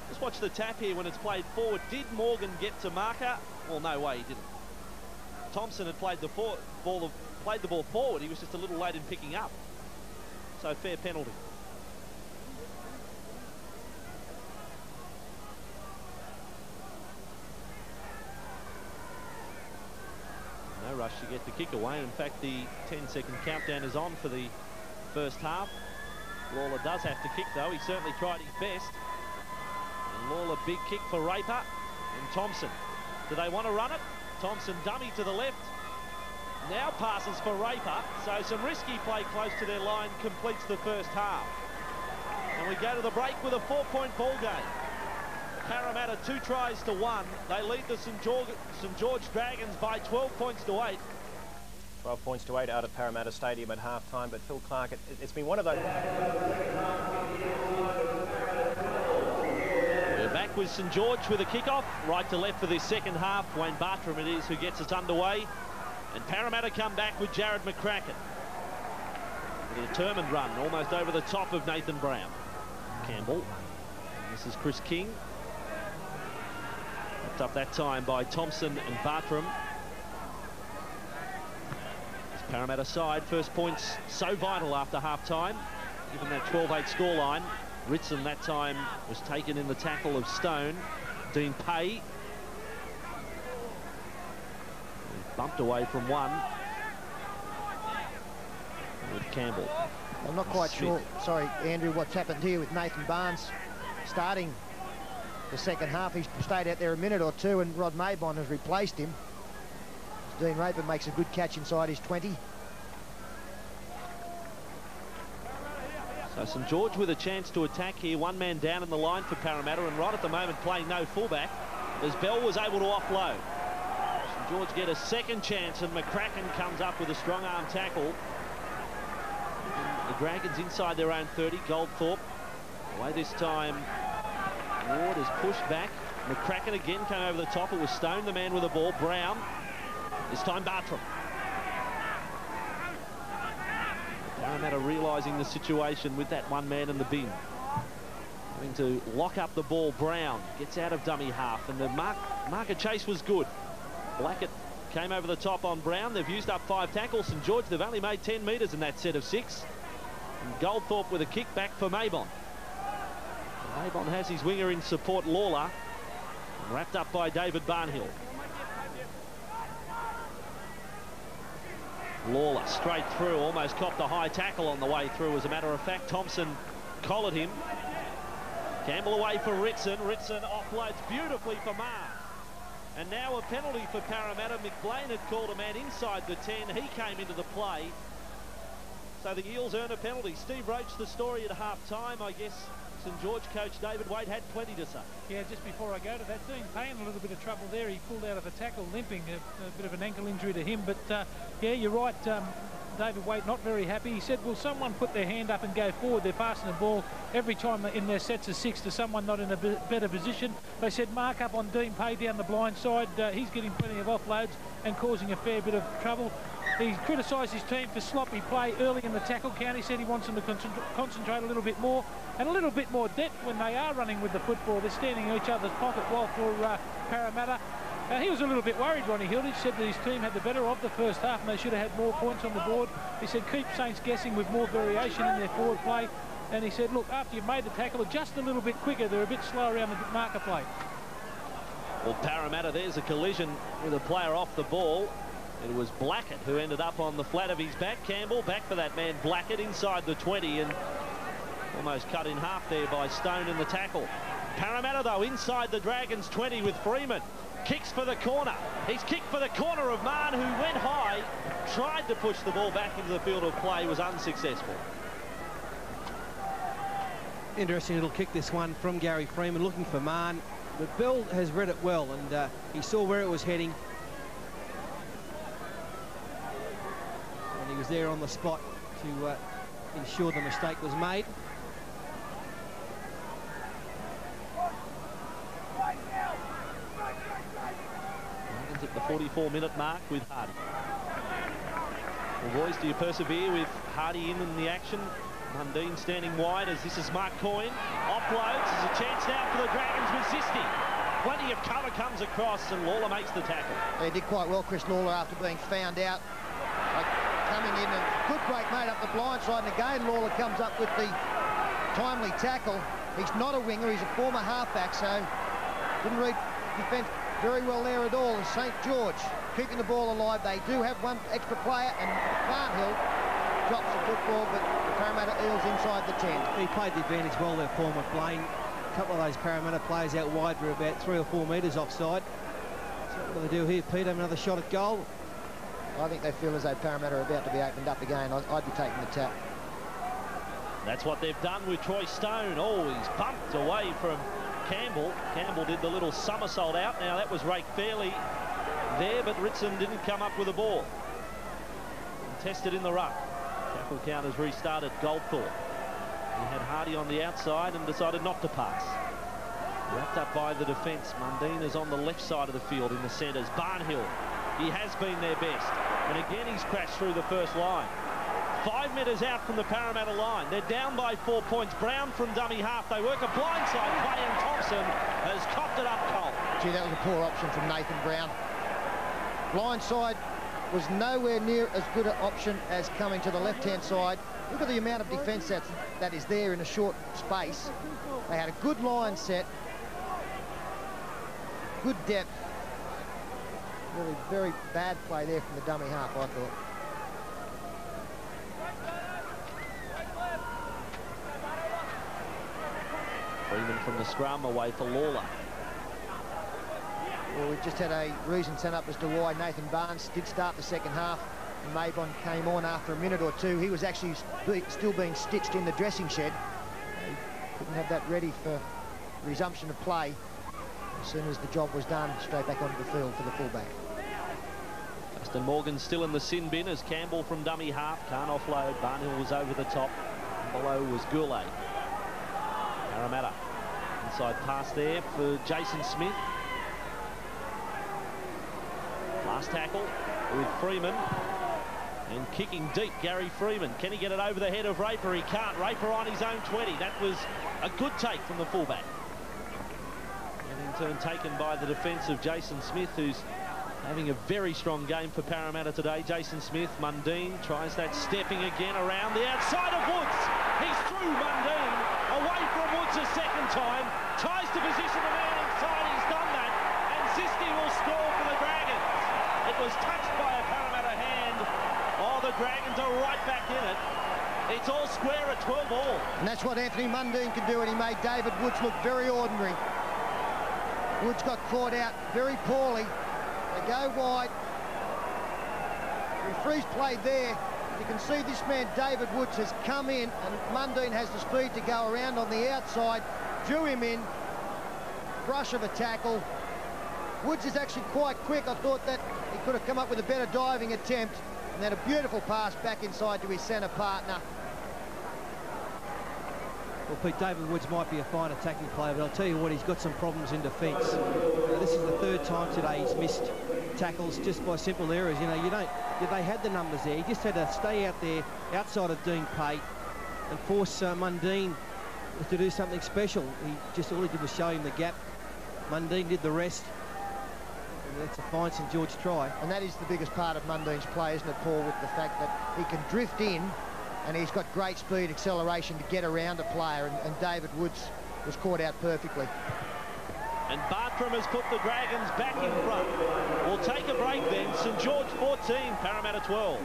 Just watch the tap here when it's played forward. Did Morgan get to marker? Well, no way he didn't. Thompson had played the ball forward. He was just a little late in picking up. So fair penalty. No rush to get the kick away. In fact, the 10-second countdown is on for the first half. Lawler does have to kick, though. He certainly tried his best. And Lawler, big kick for Raper and Thompson. Do they want to run it? Thompson, dummy to the left. Now passes for Raper. So some risky play close to their line completes the first half. And we go to the break with a 4-point ball game. Parramatta 2 tries to 1. They lead the St George Dragons by 12 points to 8. 12 points to 8 out at Parramatta Stadium at half-time, but Phil Clark, it's been one of those... We're back with St George with a kick-off, right to left for this second half. Wayne Bartrim it is who gets us underway. And Parramatta come back with Jarrod McCRACKEN. With a determined run, almost over the top of Nathan Brown. Campbell. And this is Chris King. Picked up that time by Thompson and Bartrim. This Parramatta side, first points so vital after half-time. Given that 12-8 scoreline, Ritson that time was taken in the tackle of Stone. Dean Pay. He bumped away from one. With Campbell. I'm not quite sure, sorry, Andrew, what's happened here with Nathan Barnes starting the second half. He's stayed out there a minute or two, and Rod MAYBON has replaced him. Dean Raper makes a good catch inside his 20. So St George with a chance to attack here. One man down in the line for Parramatta, and right at the moment playing no fullback as Bell was able to offload. St George get a second chance, and McCRACKEN comes up with a strong arm tackle. The Dragons inside their own 30. GOLDTHORPE away this time. Ward is pushed back. McCRACKEN again came over the top. It was Stone, the man with the ball. Brown. This time Bartrim. Parramatta realising the situation with that one man in the bin. Having to lock up the ball. Brown gets out of dummy half, and the marker chase was good. Blackett came over the top on Brown. They've used up 5 tackles. St George, they've only made 10 metres in that set of 6. And GOLDTHORPE with a kick back for MAYBON. MAYBON has his winger in support, Lawler, wrapped up by David Barnhill. Lawler straight through, almost copped a high tackle on the way through. As a matter of fact, Thompson collared him. Campbell away for Ritson. Ritson offloads beautifully for Mahon. And now a penalty for Parramatta. McBlane had called a man inside the 10. He came into the play. So the Eels earn a penalty. Steve Roach, the story at half-time. I guess St George coach David Waite had plenty to say. Yeah, just before I go to that, Dean Pay in a little bit of trouble there. He pulled out of a tackle, limping, a bit of an ankle injury to him. But yeah, you're right, David Waite not very happy. He said, will someone put their hand up and go forward? They're passing the ball every time in their sets of 6 to someone not in a better position. They said mark up on Dean Pay down the blind side. He's getting plenty of offloads and causing a fair bit of trouble. He criticised his team for sloppy play early in the tackle count. He said he wants them to concentrate a little bit more and a little bit more depth when they are running with the football. They're standing in each other's pocket while for Parramatta. He was a little bit worried, Ronnie Hilditch said that his team had the better of the first half and they should have had more points on the board. He said keep Saints guessing with more variation in their forward play. And he said, look, after you've made the tackle, just a little bit quicker. They're a bit slow around the marker play. Well, Parramatta, there's a collision with a player off the ball. It was Blackett who ended up on the flat of his back. Campbell back for that man Blackett inside the 20 and almost cut in half there by Stone in the tackle. Parramatta, though, inside the Dragons 20 with Freeman. Kicks for the corner. He's kicked for the corner of Mahon, who went high, tried to push the ball back into the field of play, was unsuccessful. Interesting little kick, this one from Gary Freeman, looking for Mahon. But Bell has read it well, and he saw where it was heading. And he was there on the spot to ensure the mistake was made. At the 44-minute mark with Hardy. Well, boys, do you persevere with Hardy in the action? Mundine standing wide as this is Mark Coyne. Offloads. There's a chance now for the Dragons with ZISTI. Plenty of cover comes across and Lawler makes the tackle. He did quite well, Chris Lawler, after being found out. Coming in and good break made up the blind side, and again Lawler comes up with the timely tackle. He's not a winger, he's a former halfback, so didn't read very well there at all. And St George keeping the ball alive. They do have one extra player, and Barnhill drops the football, but the Parramatta Eels inside the 10. He played the advantage well there, Paul McBlane. A couple of those Parramatta players out wide were about 3 or 4 metres offside. So what do they do here, Peter? Another shot at goal? I think they feel as though Parramatta are about to be opened up again. I'd be taking the tap. That's what they've done with Troy Stone. Oh, he's bumped away from Campbell. Campbell did the little somersault out. Now, that was raked fairly there, but Ritson didn't come up with a ball. Tested in the ruck. Tackle count has restarted. Goldthorpe. He had Hardy on the outside and decided not to pass. Wrapped up by the defence. Mundine is on the left side of the field in the centres. Barnhill, he has been their best. And again, he's crashed through the first line. 5 metres out from the Parramatta line. They're down by 4 points. Brown from dummy half. They work a blindside play, and Thompson has copped it up cold. Gee, that was a poor option from Nathan Brown. Blindside was nowhere near as good an option as coming to the left-hand side. Look at the amount of defence that is there in a short space. They had a good line set. Good depth. Really very bad play there from the dummy half, I thought. Freeman from the scrum, away for Lawler. Well, we've just had a reason sent up as to why Nathan Barnes did start the second half. And MAYBON came on after a minute or two. He was actually still being stitched in the dressing shed. He couldn't have that ready for resumption of play. As soon as the job was done, straight back onto the field for the fullback. Justin Morgan still in the sin bin as Campbell from dummy half. Can't offload. Barnhill was over the top. And below was GOURLEY. Parramatta. Inside pass there for Jason Smith. Last tackle with Freeman. And kicking deep, Gary Freeman. Can he get it over the head of Raper? He can't. Raper on his own 20. That was a good take from the fullback. And in turn taken by the defence of Jason Smith, who's having a very strong game for Parramatta today. Jason Smith, Mundine tries that stepping again around the outside of Woods. He's through Mundine, away from Woods a second time. Tries to position the man inside. He's done that. And ZISTI will score for the Dragons. It was touched by a Parramatta hand. Oh, the Dragons are right back in it. It's all square at 12 all. And that's what Anthony Mundine can do, and he made David Woods look very ordinary. Woods got caught out very poorly. They go wide. Referee's played there. You can see this man, David Woods, has come in, and Mundine has the speed to go around on the outside. Drew him in. Brush of a tackle. Woods is actually quite quick. I thought that he could have come up with a better diving attempt. And then a beautiful pass back inside to his centre partner. Well, Pete, David Woods might be a fine attacking player, but I'll tell you what, he's got some problems in defence. This is the 3rd time today he's missed tackles just by simple errors. You know, they had the numbers there. He just had to stay out there outside of Dean Pate and force Mundine to do something special. All he did was show him the gap. Mundine did the rest. And that's a fine St George try. And that is the biggest part of Mundine's play, isn't it, Paul, with the fact that he can drift in, and he's got great speed, acceleration to get around a player, and David Woods was caught out perfectly. And Bartrim has put the Dragons back in front. We'll take a break then. St George 14, Parramatta 12.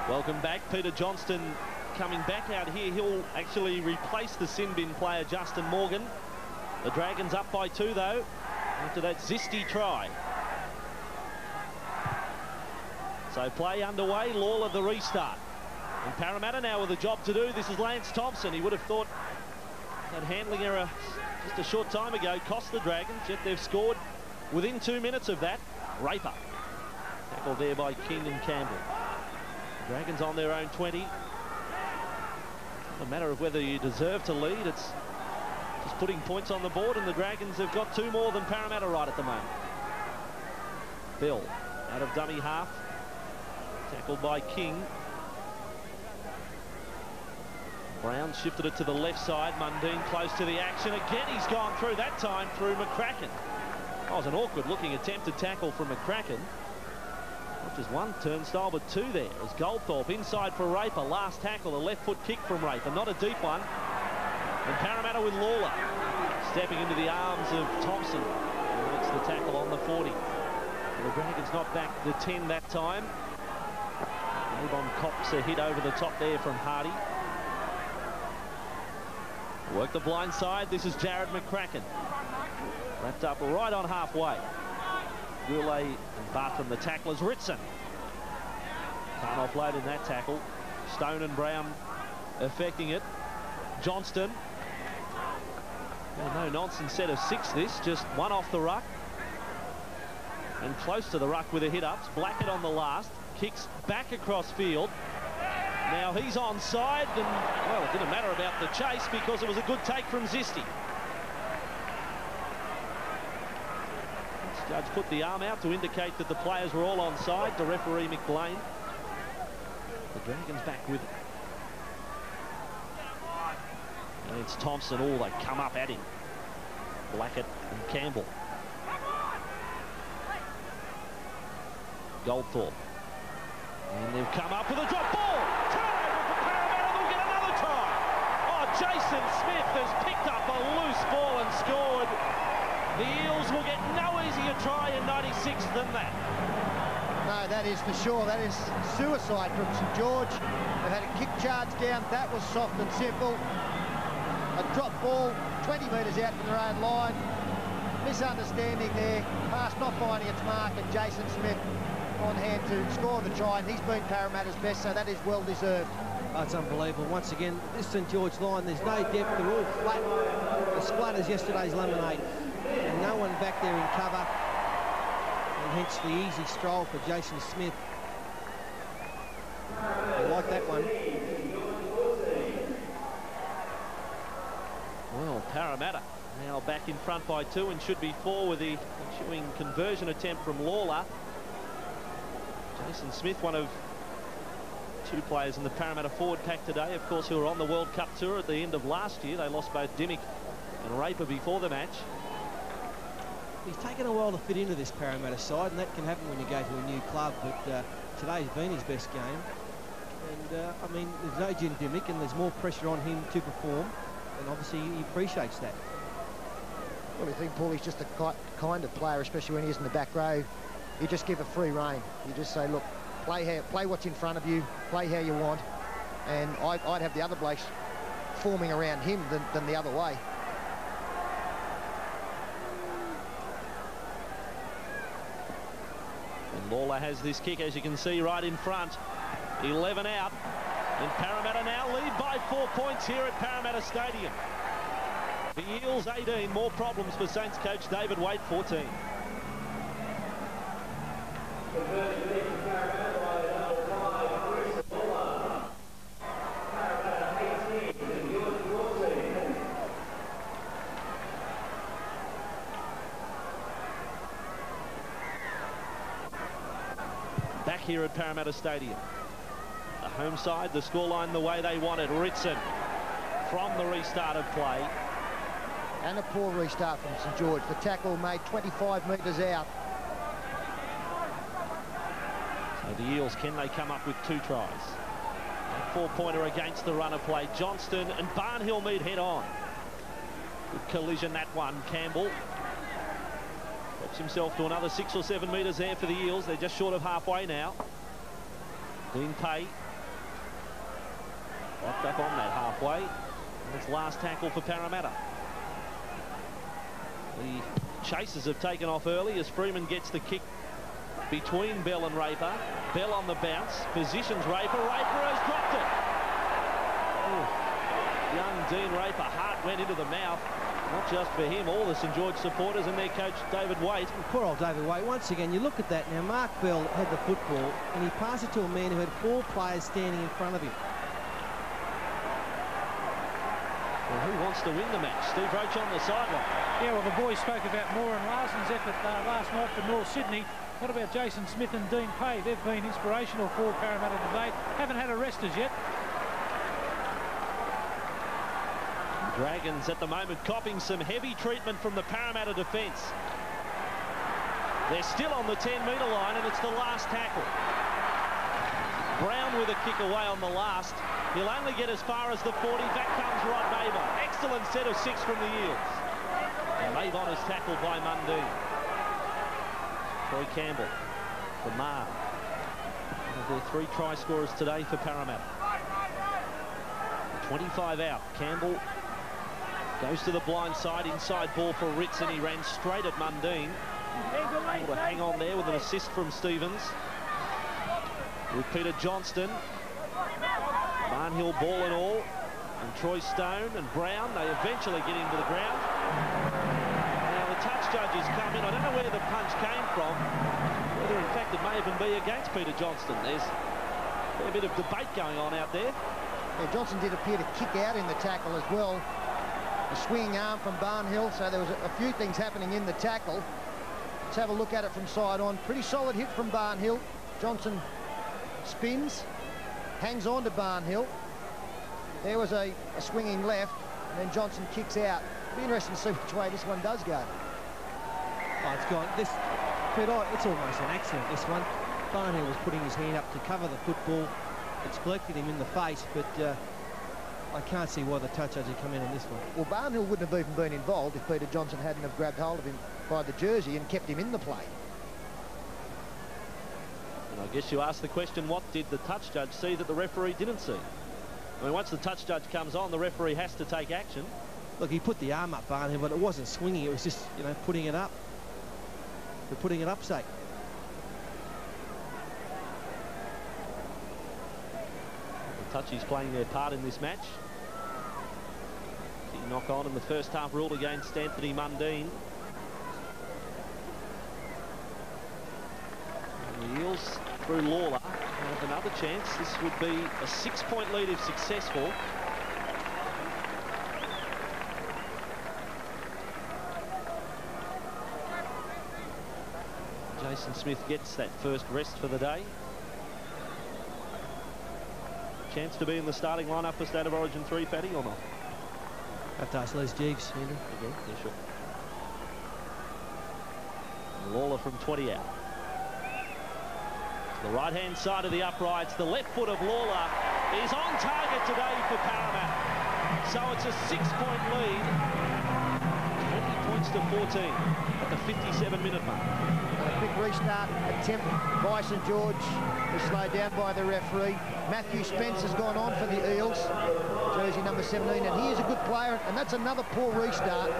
Welcome back. Peter Johnston coming back out here. He'll actually replace the sin bin player Justin Morgan. The Dragons up by 2 though after that ZISTI try. So play underway. Lawler the restart. And Parramatta now with a job to do. This is Lance Thompson. He would have thought that handling error just a short time ago cost the Dragons, yet they've scored within 2 minutes of that. Raper. Tackled there by King and Campbell. Dragons on their own 20. Not a matter of whether you deserve to lead, it's just putting points on the board, and the Dragons have got 2 more than Parramatta right at the moment. Bill out of dummy half. Tackled by King. Brown shifted it to the left side. Mundine close to the action. Again, he's gone through that time through McCRACKEN. That was an awkward-looking attempted tackle from McCRACKEN. Not just one turnstile, but two there. As Goldthorpe inside for Raper. Last tackle, a left foot kick from Raper. Not a deep one. And Parramatta with Lawler. Stepping into the arms of Thompson. And it's the tackle on the 40. And the Dragons not back the 10 that time. MAYBON cops a hit over the top there from Hardy. Work the blind side. This is Jarrod McCRACKEN. Wrapped up right on halfway. GOURLEY and BARTRIM the tacklers. RITSON can't offload in that tackle. Stone and Brown affecting it. Johnston. Well, no nonsense set of 6 this. Just one off the ruck. And close to the ruck with the hit-ups. Blackett on the last. Kicks back across field. Now he's onside, and, well, it didn't matter about the chase because it was a good take from ZISTI. Judge put the arm out to indicate that the players were all onside. The referee, McBlane. The Dragons back with it. And it's Thompson. Oh, they come up at him. Blackett and Campbell. Goldthorpe. And they've come up with a drop ball. Turnover for Parramatta. They'll get another try. Oh, Jason Smith has picked up a loose ball and scored. The Eels will get no easier try in 96 than that. No, that is for sure. That is suicide from St George. They've had a kick charge down. That was soft and simple. A drop ball 20 metres out from their own line. Misunderstanding there. Pass not finding its mark, and Jason Smith on hand to score the try, and he's been Parramatta's best, so that is well deserved. Oh, it's unbelievable. Once again, this St George line, there's no depth. They're all flat. As flat as yesterday's lemonade. And no one back there in cover. And hence the easy stroll for Jason Smith. I like that one. Well, Parramatta now back in front by 2 and should be 4 with the ensuing conversion attempt from Lawler. Jason Smith, one of 2 players in the Parramatta forward pack today, of course, who were on the World Cup tour at the end of last year. They lost both Dimmick and Raper before the match. He's taken a while to fit into this Parramatta side, and that can happen when you go to a new club, but today's been his best game. And, I mean, there's no Jim Dimmick, and there's more pressure on him to perform, and obviously he appreciates that. Well, I think Paulie's just the kind of player, especially when he's in the back row. You just give a free rein. You just say, look, play what's in front of you, play how you want, and I'd have the other blokes forming around him than the other way. And Lawler has this kick, as you can see, right in front. 11 out. And Parramatta now lead by 4 points here at Parramatta Stadium. The Eels 18, more problems for Saints coach David Waite 14. Back here at Parramatta Stadium. The home side, the scoreline the way they wanted. RITSON from the restart of play. And a poor restart from St George. The tackle made 25 metres out. So the Eels, can they come up with 2 tries? A 4-pointer against the run of play. Johnston and Barnhill meet head on. Good collision, that one. Campbell drops himself to another 6 or 7 metres there for the Eels. They're just short of halfway now. Dean Pay locked up on that halfway. And it's last tackle for Parramatta. The chasers have taken off early as Freeman gets the kick between Bell and Raper. Bell on the bounce, positions Raper. Raper has dropped it. Ooh. Young Dean Raper, heart went into the mouth. Not just for him, all the St George supporters and their coach David Waite. Poor old David Waite. Once again, you look at that now. Mark Bell had the football, and he passed it to a man who had 4 players standing in front of him. Well, who wants to win the match? Steve Roach on the sideline. Yeah, well, the boys spoke about Moore and Larson's effort last night for North Sydney. What about Jason Smith and Dean Pay? They've been inspirational for Parramatta today. Haven't had a rest as yet. Dragons at the moment copping some heavy treatment from the Parramatta defence. They're still on the 10-metre line, and it's the last tackle. Brown with a kick away on the last. He'll only get as far as the 40. Back comes MAYBON. Excellent set of 6 from the Eels. And MAYBON is tackled by Mundine. Troy Campbell for Mahon. One of their 3 try scorers today for Parramatta. 25 out. Campbell goes to the blind side. Inside ball for RITSON. He ran straight at Mundine. Able to hang on there with an assist from Stevens. With Peter Johnston. Barnhill ball and all. And Troy Stone and Brown, they eventually get into the ground. Now the touch judges come in. I don't know where the punch came from. Whether in fact it may even be against Peter Johnston. There's a bit of debate going on out there. Yeah, Johnson did appear to kick out in the tackle as well. A swinging arm from Barnhill, so there was a few things happening in the tackle. Let's have a look at it from side on. Pretty solid hit from Barnhill. Johnson spins, hangs on to Barnhill. There was a swinging left, and then Johnson kicks out. It'll be interesting to see which way this one does go. Oh, it's gone. It's almost an accident, this one. Barnhill was putting his hand up to cover the football. It's collected him in the face, but I can't see why the touch judge had come in on this one. Well, Barnhill wouldn't have even been involved if Peter Johnson hadn't have grabbed hold of him by the jersey and kept him in the play. And I guess you ask the question, what did the touch judge see that the referee didn't see? I mean, once the touch judge comes on, the referee has to take action. Look, he put the arm up, Barnhill, but it wasn't swinging. It was just, you know, putting it up. For putting it up, sake. The touchies playing their part in this match. Key knock on in the first half ruled against Anthony Mundine. And the Eels, through Lawler, have another chance. This would be a 6-point lead if successful. Jason Smith gets that first rest for the day. Chance to be in the starting lineup for State of Origin 3, Fatty, or not? Have to ask Les Jeeves, Andrew. Okay, yeah, sure. Lawler from 20 out. The right-hand side of the uprights, the left foot of Lawler is on target today for Parramatta. So it's a 6-point lead, 20 points to 14 at the 57-minute mark. A quick restart attempt by St George is slowed down by the referee. Matthew Spence has gone on for the Eels, jersey number 17, and he is a good player, and that's another poor restart.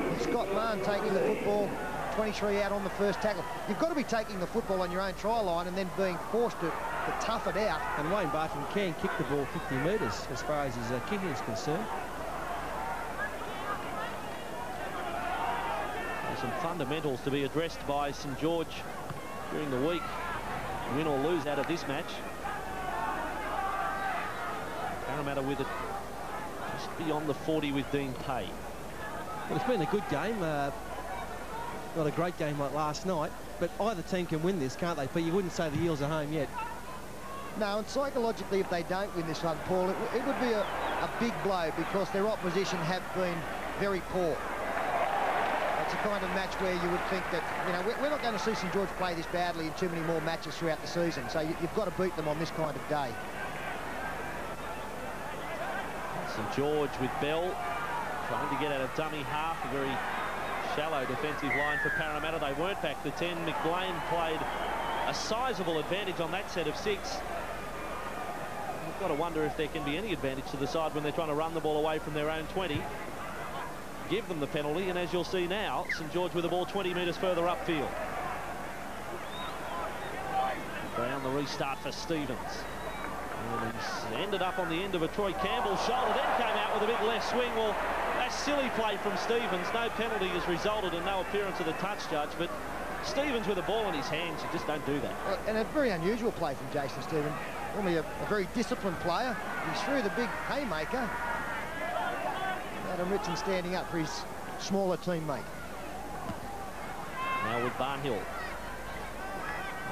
With Scott Mahon taking the football, 23 out on the first tackle. You've got to be taking the football on your own try line and then being forced to tough it out. And Wayne Bartrim can kick the ball 50 metres as far as his kicking is concerned. There's some fundamentals to be addressed by St George during the week. Win or lose out of this match. Parramatta with it just beyond the 40 with Dean Pay. Well, it's been a good game. Not a great game like last night, but either team can win this, can't they? But you wouldn't say the Eels are home yet. No, and psychologically, if they don't win this one, Paul, it would be a big blow because their opposition have been very poor. It's a kind of match where you would think that, you know, we're not going to see St George play this badly in too many more matches throughout the season, so you've got to beat them on this kind of day. St George with Bell trying to get out of dummy half, a very shallow defensive line for Parramatta. They weren't back to 10. McBlane played a sizable advantage on that set of 6. You've got to wonder if there can be any advantage to the side when they're trying to run the ball away from their own 20. Give them the penalty, and as you'll see now, St George with the ball 20 metres further upfield. Brown the restart for Stevens. And he's ended up on the end of a Troy Campbell shoulder, then came out with a big left swing. Well, that's silly play from Stevens. No penalty has resulted and no appearance of the touch judge, but Stevens with the ball in his hands, you just don't do that. And a very unusual play from Jason Stevens. Normally a very disciplined player. He threw the big haymaker. Adam RITSON standing up for his smaller teammate. Now with Barnhill.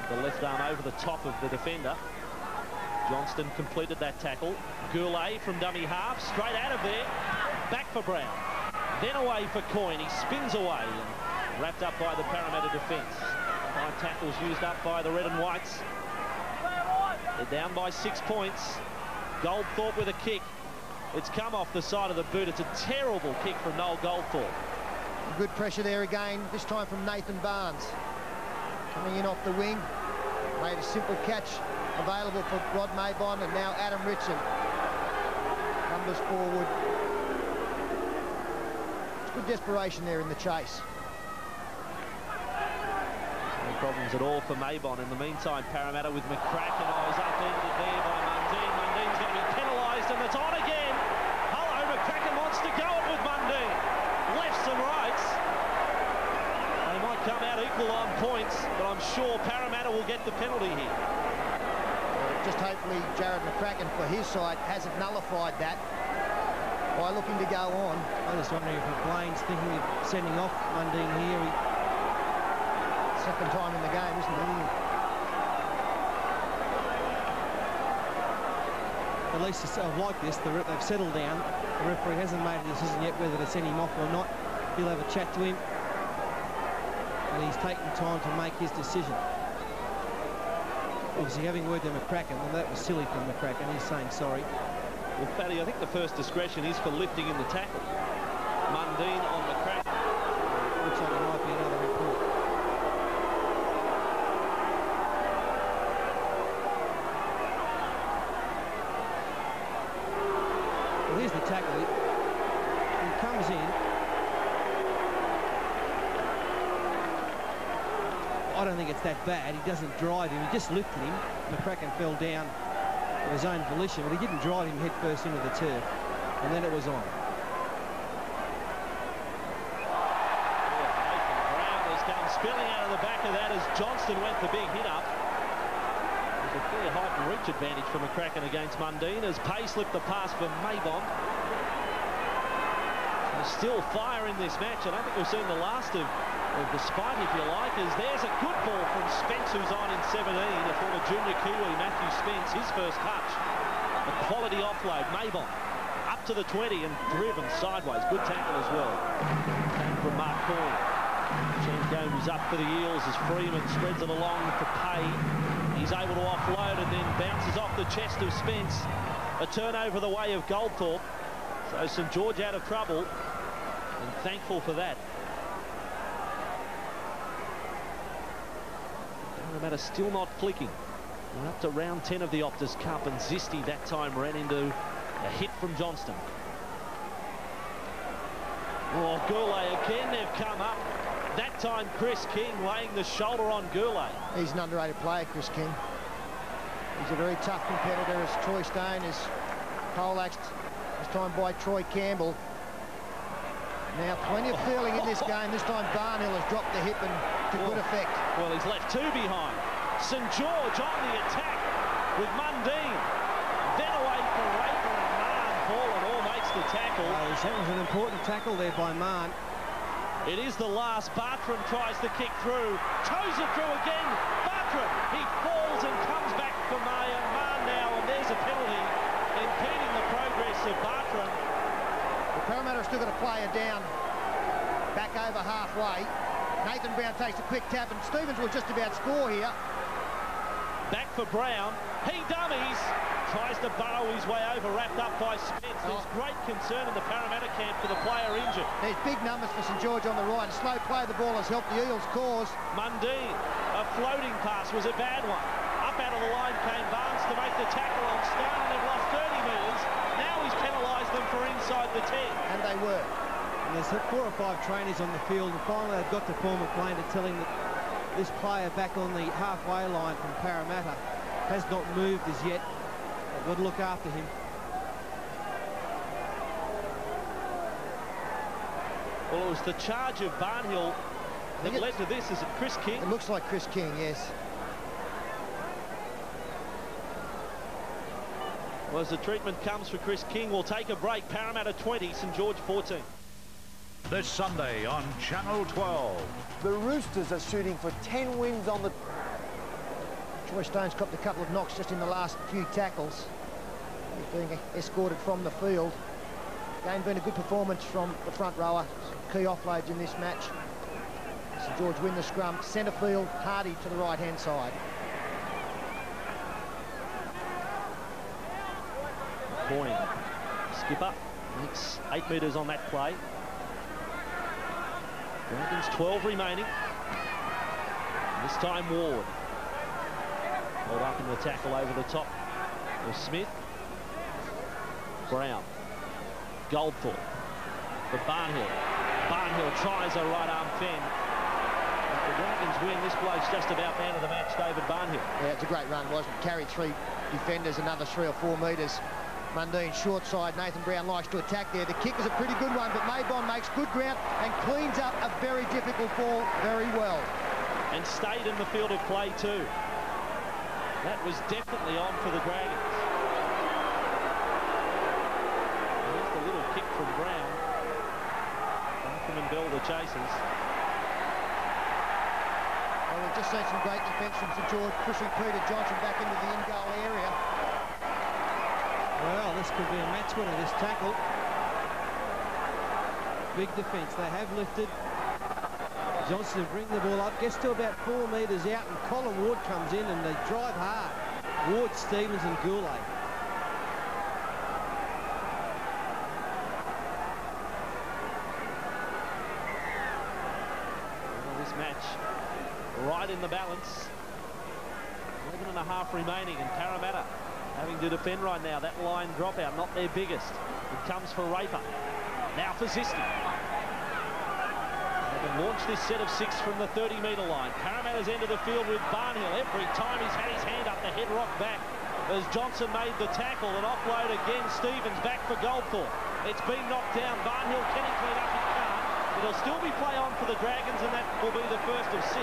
The left arm over the top of the defender. Johnston completed that tackle. GOURLEY from dummy half, straight out of there. Back for Brown. Then away for COYNE. He spins away and wrapped up by the Parramatta defence. 5 tackles used up by the red and whites. They're down by 6 points. Goldthorpe with a kick. It's come off the side of the boot. It's a terrible kick from Noel Goldthorpe. Good pressure there again, this time from Nathan Barnes. Coming in off the wing. Made a simple catch available for Rod MAYBON, and now Adam Ritson numbers forward. It's good desperation there in the chase. No problems at all for MAYBON. In the meantime, Parramatta with McCRACKEN. Oh, he's upended there by Mundine. Mundine's going to be penalised, and it's on again. Hello, McCRACKEN wants to go it with Mundine. Lefts and rights. They might come out equal on points, but I'm sure Parramatta will get the penalty here. Just hopefully Jarrod McCRACKEN for his side hasn't nullified that by looking to go on. I'm just wondering if McBlane's thinking of sending off Mundine here. Second time in the game, isn't it? At least like this, they've settled down. The referee hasn't made a decision yet whether to send him off or not. He'll have a chat to him, and he's taking time to make his decision. Obviously, having word to McCRACKEN, and that was silly from McCRACKEN. He's saying sorry. Well, Fatty, I think the first discretion is for lifting in the tackle. Mundine on McCRACKEN. Looks like it might be another report. Well, here's the tackle. He comes in. I don't think it's that bad. He doesn't drive him. He just lifted him. McCRACKEN fell down of his own volition, but he didn't drive him head first into the turf. And then it was on. Nathan Brown has come spilling out of the back of that as Johnston went the big hit up. There's a fair height and reach advantage for McCRACKEN against Mundine as Pay slipped the pass for MAYBON. There's still fire in this match. I don't think we've seen the last of the spite, if you like, as there's a good ball from Spence, who's on in 17, a former junior Kiwi, Matthew Spence, his first touch. A quality offload. MAYBON up to the 20 and driven sideways. Good tackle as well. Came from Mark COYNE. Chen goes up for the Eels as Freeman spreads it along for Pay. He's able to offload and then bounces off the chest of Spence. A turnover the way of Goldthorpe. So St George out of trouble, and thankful for that. Parramatta still not flicking. We're up to round 10 of the Optus Cup, and ZISTI that time ran into a hit from Johnston. Oh, GOURLEY again, they've come up. That time Chris King laying the shoulder on GOURLEY. He's an underrated player, Chris King. He's a very tough competitor, as Troy Stone is poleaxed this time by Troy Campbell. Now plenty of feeling in this game. This time Barnhill has dropped the hip and to good effect. Well, he's left 2 behind. St George on the attack with Mundine. Then away for Raper, and Mahon fallen all makes the tackle. That was an important tackle there by Mahon. It is the last. Bartrim tries to kick through. Toes it through again. Bartrim, he falls and comes back for Mahon now, and there's a penalty impeding the progress of Bartrim. The Parramatta have still got to play it down back over halfway. Nathan Brown takes a quick tap, and Stevens will just about score here. Back for Brown. He dummies. Tries to burrow his way over, wrapped up by Spence. There's great concern in the Parramatta camp for the player injured. There's big numbers for St George on the right. A slow play of the ball has helped the Eels' cause. Mundine, a floating pass was a bad one. Up out of the line came Barnes to make the tackle on Stone, and they've lost 30 metres. Now he's penalised them for inside the 10. And they were. And there's 4 or 5 trainers on the field, and finally they've got to Paul McBlane to tell him that this player back on the halfway line from Parramatta has not moved as yet. They've got to look after him. Well, it was the charge of Barnhill that led to this. Is it Chris King? It looks like Chris King, yes. Well, as the treatment comes for Chris King, we'll take a break. Parramatta 20, St George 14. This Sunday on Channel 12. The Roosters are shooting for 10 wins on the... Troy Stone's copped a couple of knocks just in the last few tackles. He's being escorted from the field. Again, been a good performance from the front rower. Key offloads in this match. St George win the scrum. Centre field, Hardy to the right-hand side. Coyne, skipper, makes 8 metres on that play. Dragons 12 remaining. This time Ward. Held up in the tackle over the top of Smith. Brown. Goldthorpe for Barnhill. Barnhill tries a right arm fend. If the Dragons win, this bloke's just about man of the match, David Barnhill. Yeah, it's a great run, wasn't it? Carried 3 defenders, another 3 or 4 metres. Mundine short side, Nathan Brown likes to attack there. The kick is a pretty good one, but MAYBON makes good ground and cleans up a very difficult ball very well. And stayed in the field of play too. That was definitely on for the Dragons. There's the little kick from Brown. Bartrim and Bell the chasers. Well, we've just seen some great defence from St George, pushing Peter Johnson back into the in-goal area. Well, this could be a match winner, this tackle. Big defence. They have lifted. Johnston bring the ball up, gets to about 4 metres out, and Colin Ward comes in and they drive hard. Ward, Stevens and GOURLEY. Well, this match right in the balance. 11.5 remaining, and Parramatta having to defend right now. That line dropout, not their biggest. It comes for Raper. Now for ZISTI. They can launch this set of 6 from the 30-metre line. Parramatta's end of the field with Barnhill. Every time he's had his hand up, the head rock back as Johnson made the tackle. And offload again, Stevens back for Goldthorpe. It's been knocked down. Barnhill, can he clean up? He can't. It'll still be play on for the Dragons, and that will be the first of 6.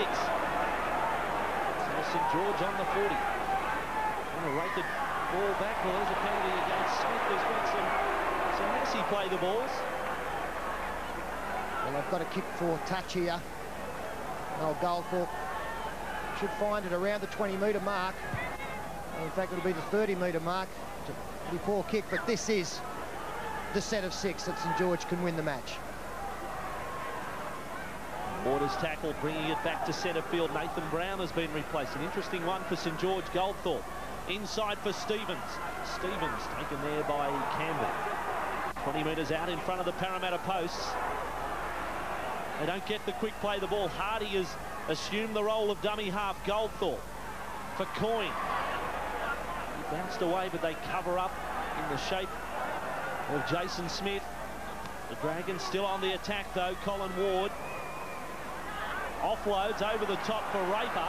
So St George on the 40. On a rated ball back. Well, there's a penalty against Smith. There's been some messy play the balls. Well, they've got a kick for touch here. Noel Goldthorpe should find it around the 20-metre mark. In fact, it'll be the 30-metre mark. It's a pretty poor kick, but this is the set of 6 that St George can win the match. Waters tackle, bringing it back to centre field. Nathan Brown has been replaced. An interesting one for St George. Goldthorpe inside for Stevens. Stevens taken there by Campbell. 20 metres out in front of the Parramatta posts. They don't get the quick play the ball. Hardy has assumed the role of dummy half. Goldthorpe for COYNE. He bounced away, but they cover up in the shape of Jason Smith. The Dragons still on the attack though. Colin Ward offloads over the top for Raper.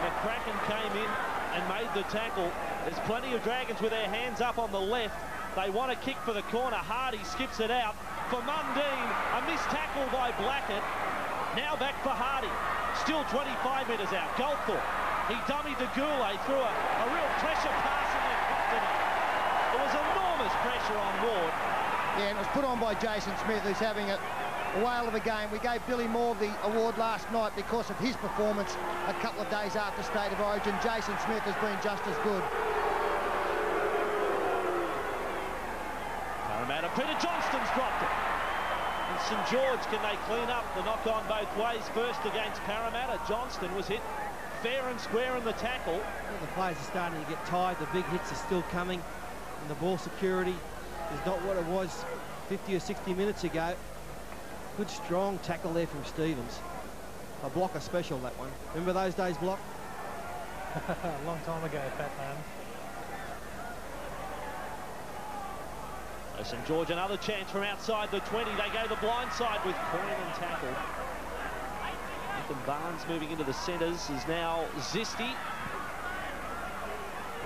McCRACKEN came in and made the tackle. There's plenty of Dragons with their hands up on the left. They want a kick for the corner. Hardy skips it out for Mundine. A missed tackle by Blackett. Now back for Hardy. Still 25 metres out. Goldthorpe. He dummied to GOURLEY through a real pressure pass and then popped it in. There was enormous pressure on Ward. Yeah, and it was put on by Jason Smith, who's having a whale of a game. We gave Billy Moore the award last night because of his performance a couple of days after State of Origin. Jason Smith has been just as good. Parramatta, Peter Johnston's dropped it. And St George, can they clean up the knock on both ways? First against Parramatta, Johnston was hit fair and square in the tackle. Well, the players are starting to get tired. The big hits are still coming. And the ball security is not what it was 50 or 60 minutes ago. Good strong tackle there from Stevens. A blocker special, that one. Remember those days, Block? A long time ago, Fat Man. St George, another chance from outside the 20. They go the blind side with COYNE and tackle. Nathan Barnes moving into the centres is now ZISTI.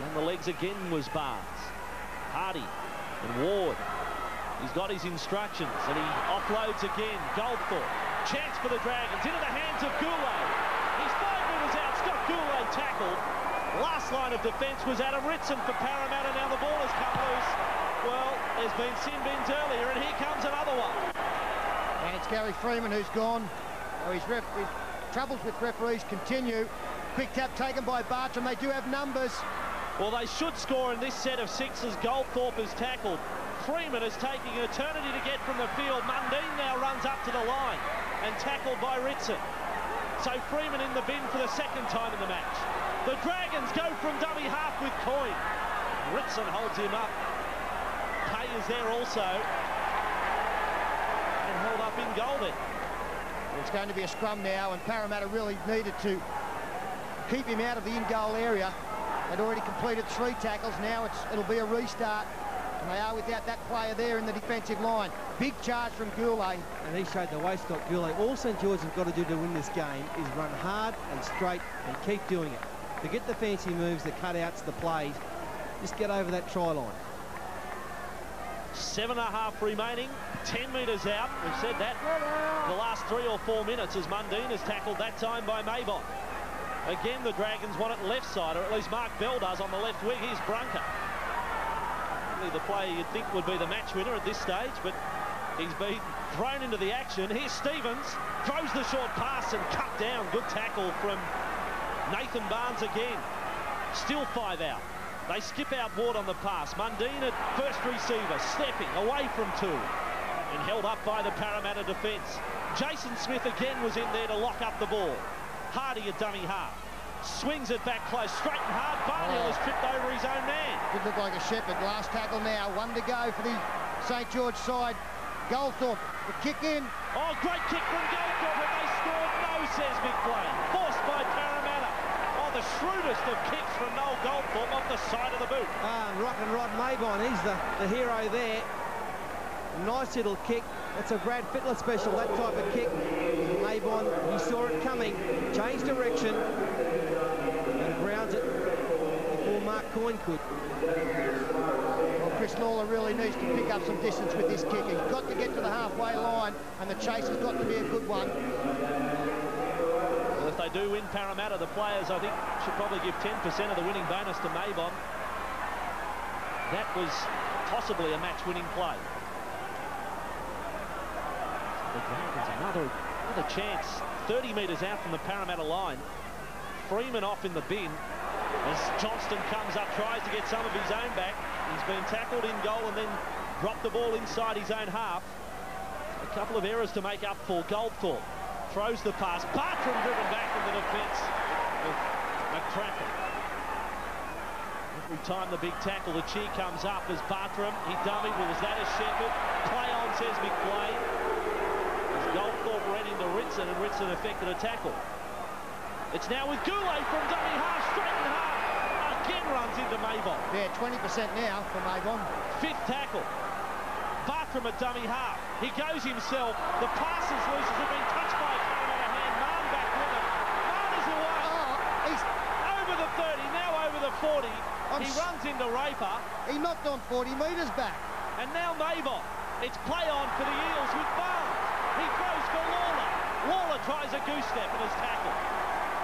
And the legs again was Barnes. Hardy and Ward. He's got his instructions and he offloads again. Goldthorpe. Chance for the Dragons. Into the hands of GOURLEY. He's 5 metres out. Scott GOURLEY tackled. Last line of defence was Adam RITSON for Parramatta. Now the ball has come loose. Well, there's been sin bins earlier, and here comes another one. And it's Gary Freeman who's gone. Oh, his troubles with referees continue. Quick tap taken by Bartrim. They do have numbers. Well, they should score in this set of 6 as Goldthorpe is tackled. Freeman is taking eternity to get from the field. Mundine now runs up to the line and tackled by Ritson. So Freeman in the bin for the second time in the match. The Dragons go from dummy half with COYNE. Ritson holds him up. Pay is there also. And held up in goal then. It's going to be a scrum now, and Parramatta really needed to keep him out of the in-goal area. They'd already completed 3 tackles. Now it'll be a restart. And they are without that player there in the defensive line. Big charge from GOURLEY. And he showed the way, Scott GOURLEY. All St George has got to do to win this game is run hard and straight and keep doing it. Forget the fancy moves, the cutouts, the plays. Just get over that try line. 7.5 remaining, 10 metres out. We've said that the last 3 or 4 minutes as Mundine is tackled that time by MAYBON. Again, the Dragons want it left side, or at least Mark Bell does on the left wing. Here's BRUNKER. The player you'd think would be the match winner at this stage, but he's been thrown into the action. Here's Stevens, throws the short pass and cut down. Good tackle from Nathan Barnes again. Still 5 out. They skip out Ward on the pass. Mundine at first receiver, stepping away from 2 and held up by the Parramatta defence. Jason Smith again was in there to lock up the ball. Hardy at dummy half. Swings it back close, straight and hard. Barnhill has tripped over his own man. Did look like a shepherd. Last tackle now. 1 to go for the St George side. GOLDTHORPE, the kick in. Oh, great kick from GOLDTHORPE, and they scored. No, says McBlane. Forced by Parramatta. Oh, the shrewdest of kicks from Noel GOLDTHORPE off the side of the boot. And Rock and Rod MAYBON, he's the hero there. Nice little kick. That's a Brad Fittler special, that type of kick. MAYBON, he saw it coming, changed direction, and grounds it before Mark COYNE could. Well, Chris LAWLER really needs to pick up some distance with this kick. He's got to get to the halfway line, and the chase has got to be a good one. Well, if they do win Parramatta, the players, I think, should probably give 10% of the winning bonus to MAYBON. That was possibly a match-winning play. The Dragons, another chance, 30 metres out from the Parramatta line. Freeman off in the bin as Johnston comes up, tries to get some of his own back. He's been tackled in goal and then dropped the ball inside his own half. A couple of errors to make up for. GOLDTHORPE throws the pass. BARTRIM driven back in the defence with McCRACKEN. Every time the big tackle, the cheer comes up as BARTRIM. He dummied. Well, was that a shepherd? Play on, says McBlane. GOLDTHORPE ran into Ritson, and Ritson effected a tackle. It's now with GOURLEY from dummy half, straight and hard. Again runs into MAYBON. Yeah, 20% now for MAYBON. 5th tackle. BARTRIM at dummy half. He goes himself. The pass is loose. Has been touched by a Parramatta hand. Mahon back with it. Mahon is away. Oh, he's over the 30, now over the 40. He runs into Raper. He knocked on 40 metres back. And now MAYBON. It's play on for the Eels with Barnes. He throws for LAWLER. LAWLER tries a goose step and is tackled.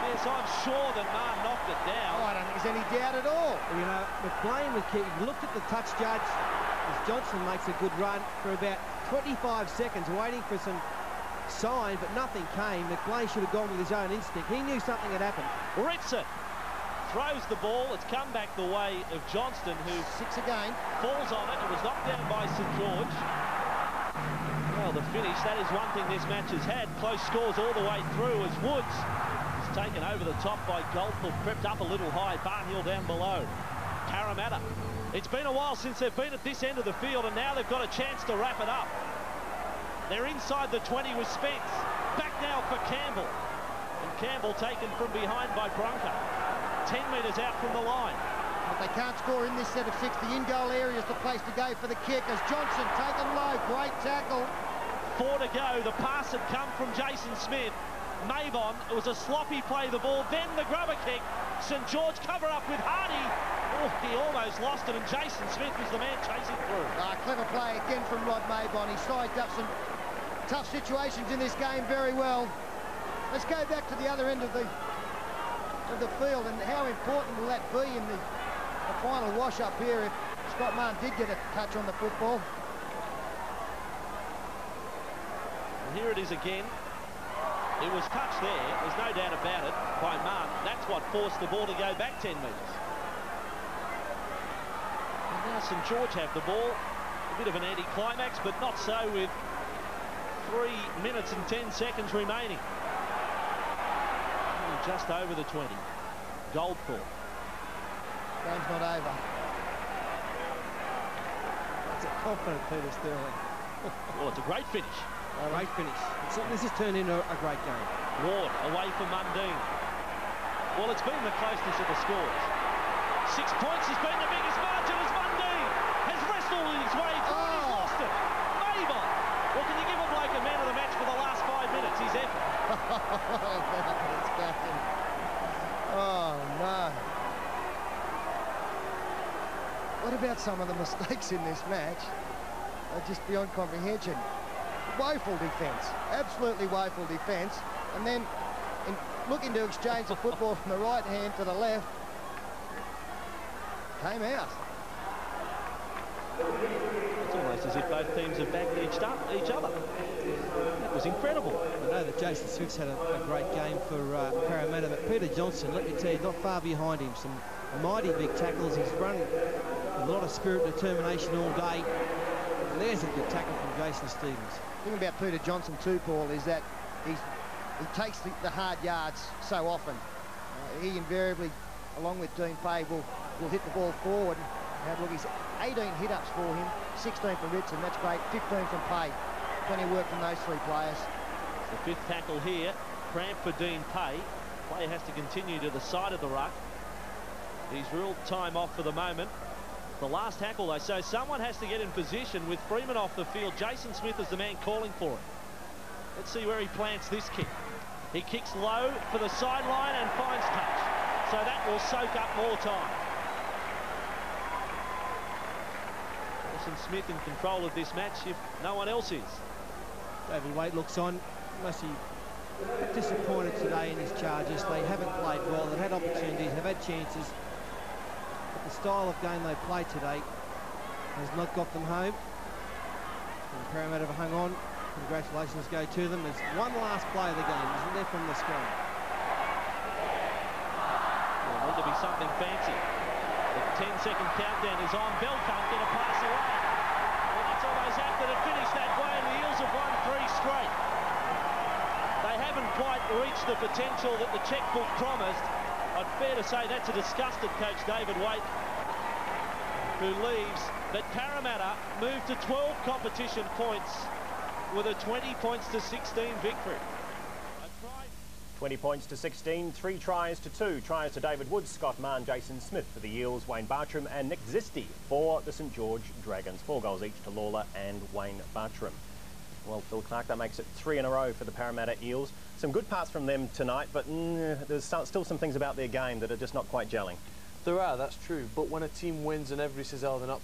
Yes, I'm sure that Mahon knocked it down. Oh, I don't think there's any doubt at all. You know, McBlane looked at the touch judge as Johnston makes a good run for about 25 seconds, waiting for some sign, but nothing came. McBlane should have gone with his own instinct. He knew something had happened. Ritson throws the ball. It's come back the way of Johnston, who 6 again. falls on it. It was knocked down by St George. Well, the finish, that is one thing this match has had. Close scores all the way through as Woods is taken over the top by GOLDTHORPE, crept up a little high. BARNHILL down below. Parramatta. It's been a while since they've been at this end of the field, and now they've got a chance to wrap it up. They're inside the 20 with Spence. Back now for Campbell. And Campbell taken from behind by BRUNKER. 10 metres out from the line. But they can't score in this set of 6. The in-goal area is the place to go for the kick as Johnson taken low. Great tackle. 4 to go. The pass had come from Jason Smith. MAYBON, it was a sloppy play, the ball, then the grubber kick. St George cover up with Hardy. Oh, he almost lost it, and Jason Smith was the man chasing through. Clever play again from Rod MAYBON. He sized up some tough situations in this game very well. Let's go back to the other end of the field, and how important will that be in the final wash-up here if Scott Mahon did get a touch on the football. And here it is again. It was touched there, there's no doubt about it, by Mahon. That's what forced the ball to go back 10 metres. And now St George have the ball. a bit of an anti-climax, but not so with 3 minutes and 10 seconds remaining. Just over the 20. Goldthorpe. Game's not over. That's a confident Peter Sterling. Well, it's a great finish. Great finish. This has turned into a great game. Ward away from Mundine. Well, it's been the closeness of the scores. 6 points has been the biggest margin as Mundine has wrestled his way through and he's lost it. MAYBON. Well, can you give a bloke a man of the match for the last 5 minutes? He's effort. Oh, no. What about some of the mistakes in this match? They're just beyond comprehension. Woeful defence, absolutely woeful defence, and then looking to exchange the football from the right hand to the left, came out. It's almost as if both teams have backed each other. That was incredible. I know that Jason Smith's had a great game for Parramatta, but Peter Johnston, let me tell you, not far behind him. Some mighty big tackles. He's run a lot of spirit and determination all day. And there's a good tackle from Jason Stevens. The thing about Peter Johnston too, Paul, is that he takes the hard yards so often. He invariably, along with Dean Fay, will hit the ball forward. Have a look, he's 18 hit-ups for him, 16 from Ritson, that's great, 15 from Pay. Plenty of work from those 3 players. The 5th tackle here, cramp for Dean Pay. Player has to continue to the side of the ruck. He's ruled time off for the moment. The last tackle though, so someone has to get in position with Freeman off the field. Jason Smith is the man calling for it. Let's see where he plants this kick. He kicks low for the sideline and finds touch. So that will soak up more time. Jason Smith in control of this match if no one else is. David Waite looks on. Must be disappointed today in his charges. They haven't played well. They've had opportunities, they've had chances. But the style of game they played today has not got them home. And Parramatta have hung on. Congratulations go to them. There's one last play of the game, isn't there, from the scrum? Well, would there be something fancy? The 10-second countdown is on. Bell can't get a pass away. Well, that's almost after to finish that way, and the Eels have won 3 straight. They haven't quite reached the potential that the checkbook promised. I'd fair to say that's a disgusted coach, David Waite, who leaves. But Parramatta moved to 12 competition points with a 20 points to 16 victory. 20 points to 16, 3 tries to 2. Tries to David Wood, Scott Mahon, Jason Smith for the Eels, Wayne Bartrim and Nick ZISTI for the St George Dragons. 4 goals each to Lawler and Wayne Bartrim. Well, Phil Clark, that makes it 3 in a row for the Parramatta Eels. Some good parts from them tonight, but there's still some things about their game that are just not quite gelling. There are, that's true, but when a team wins and everybody says, oh, they're not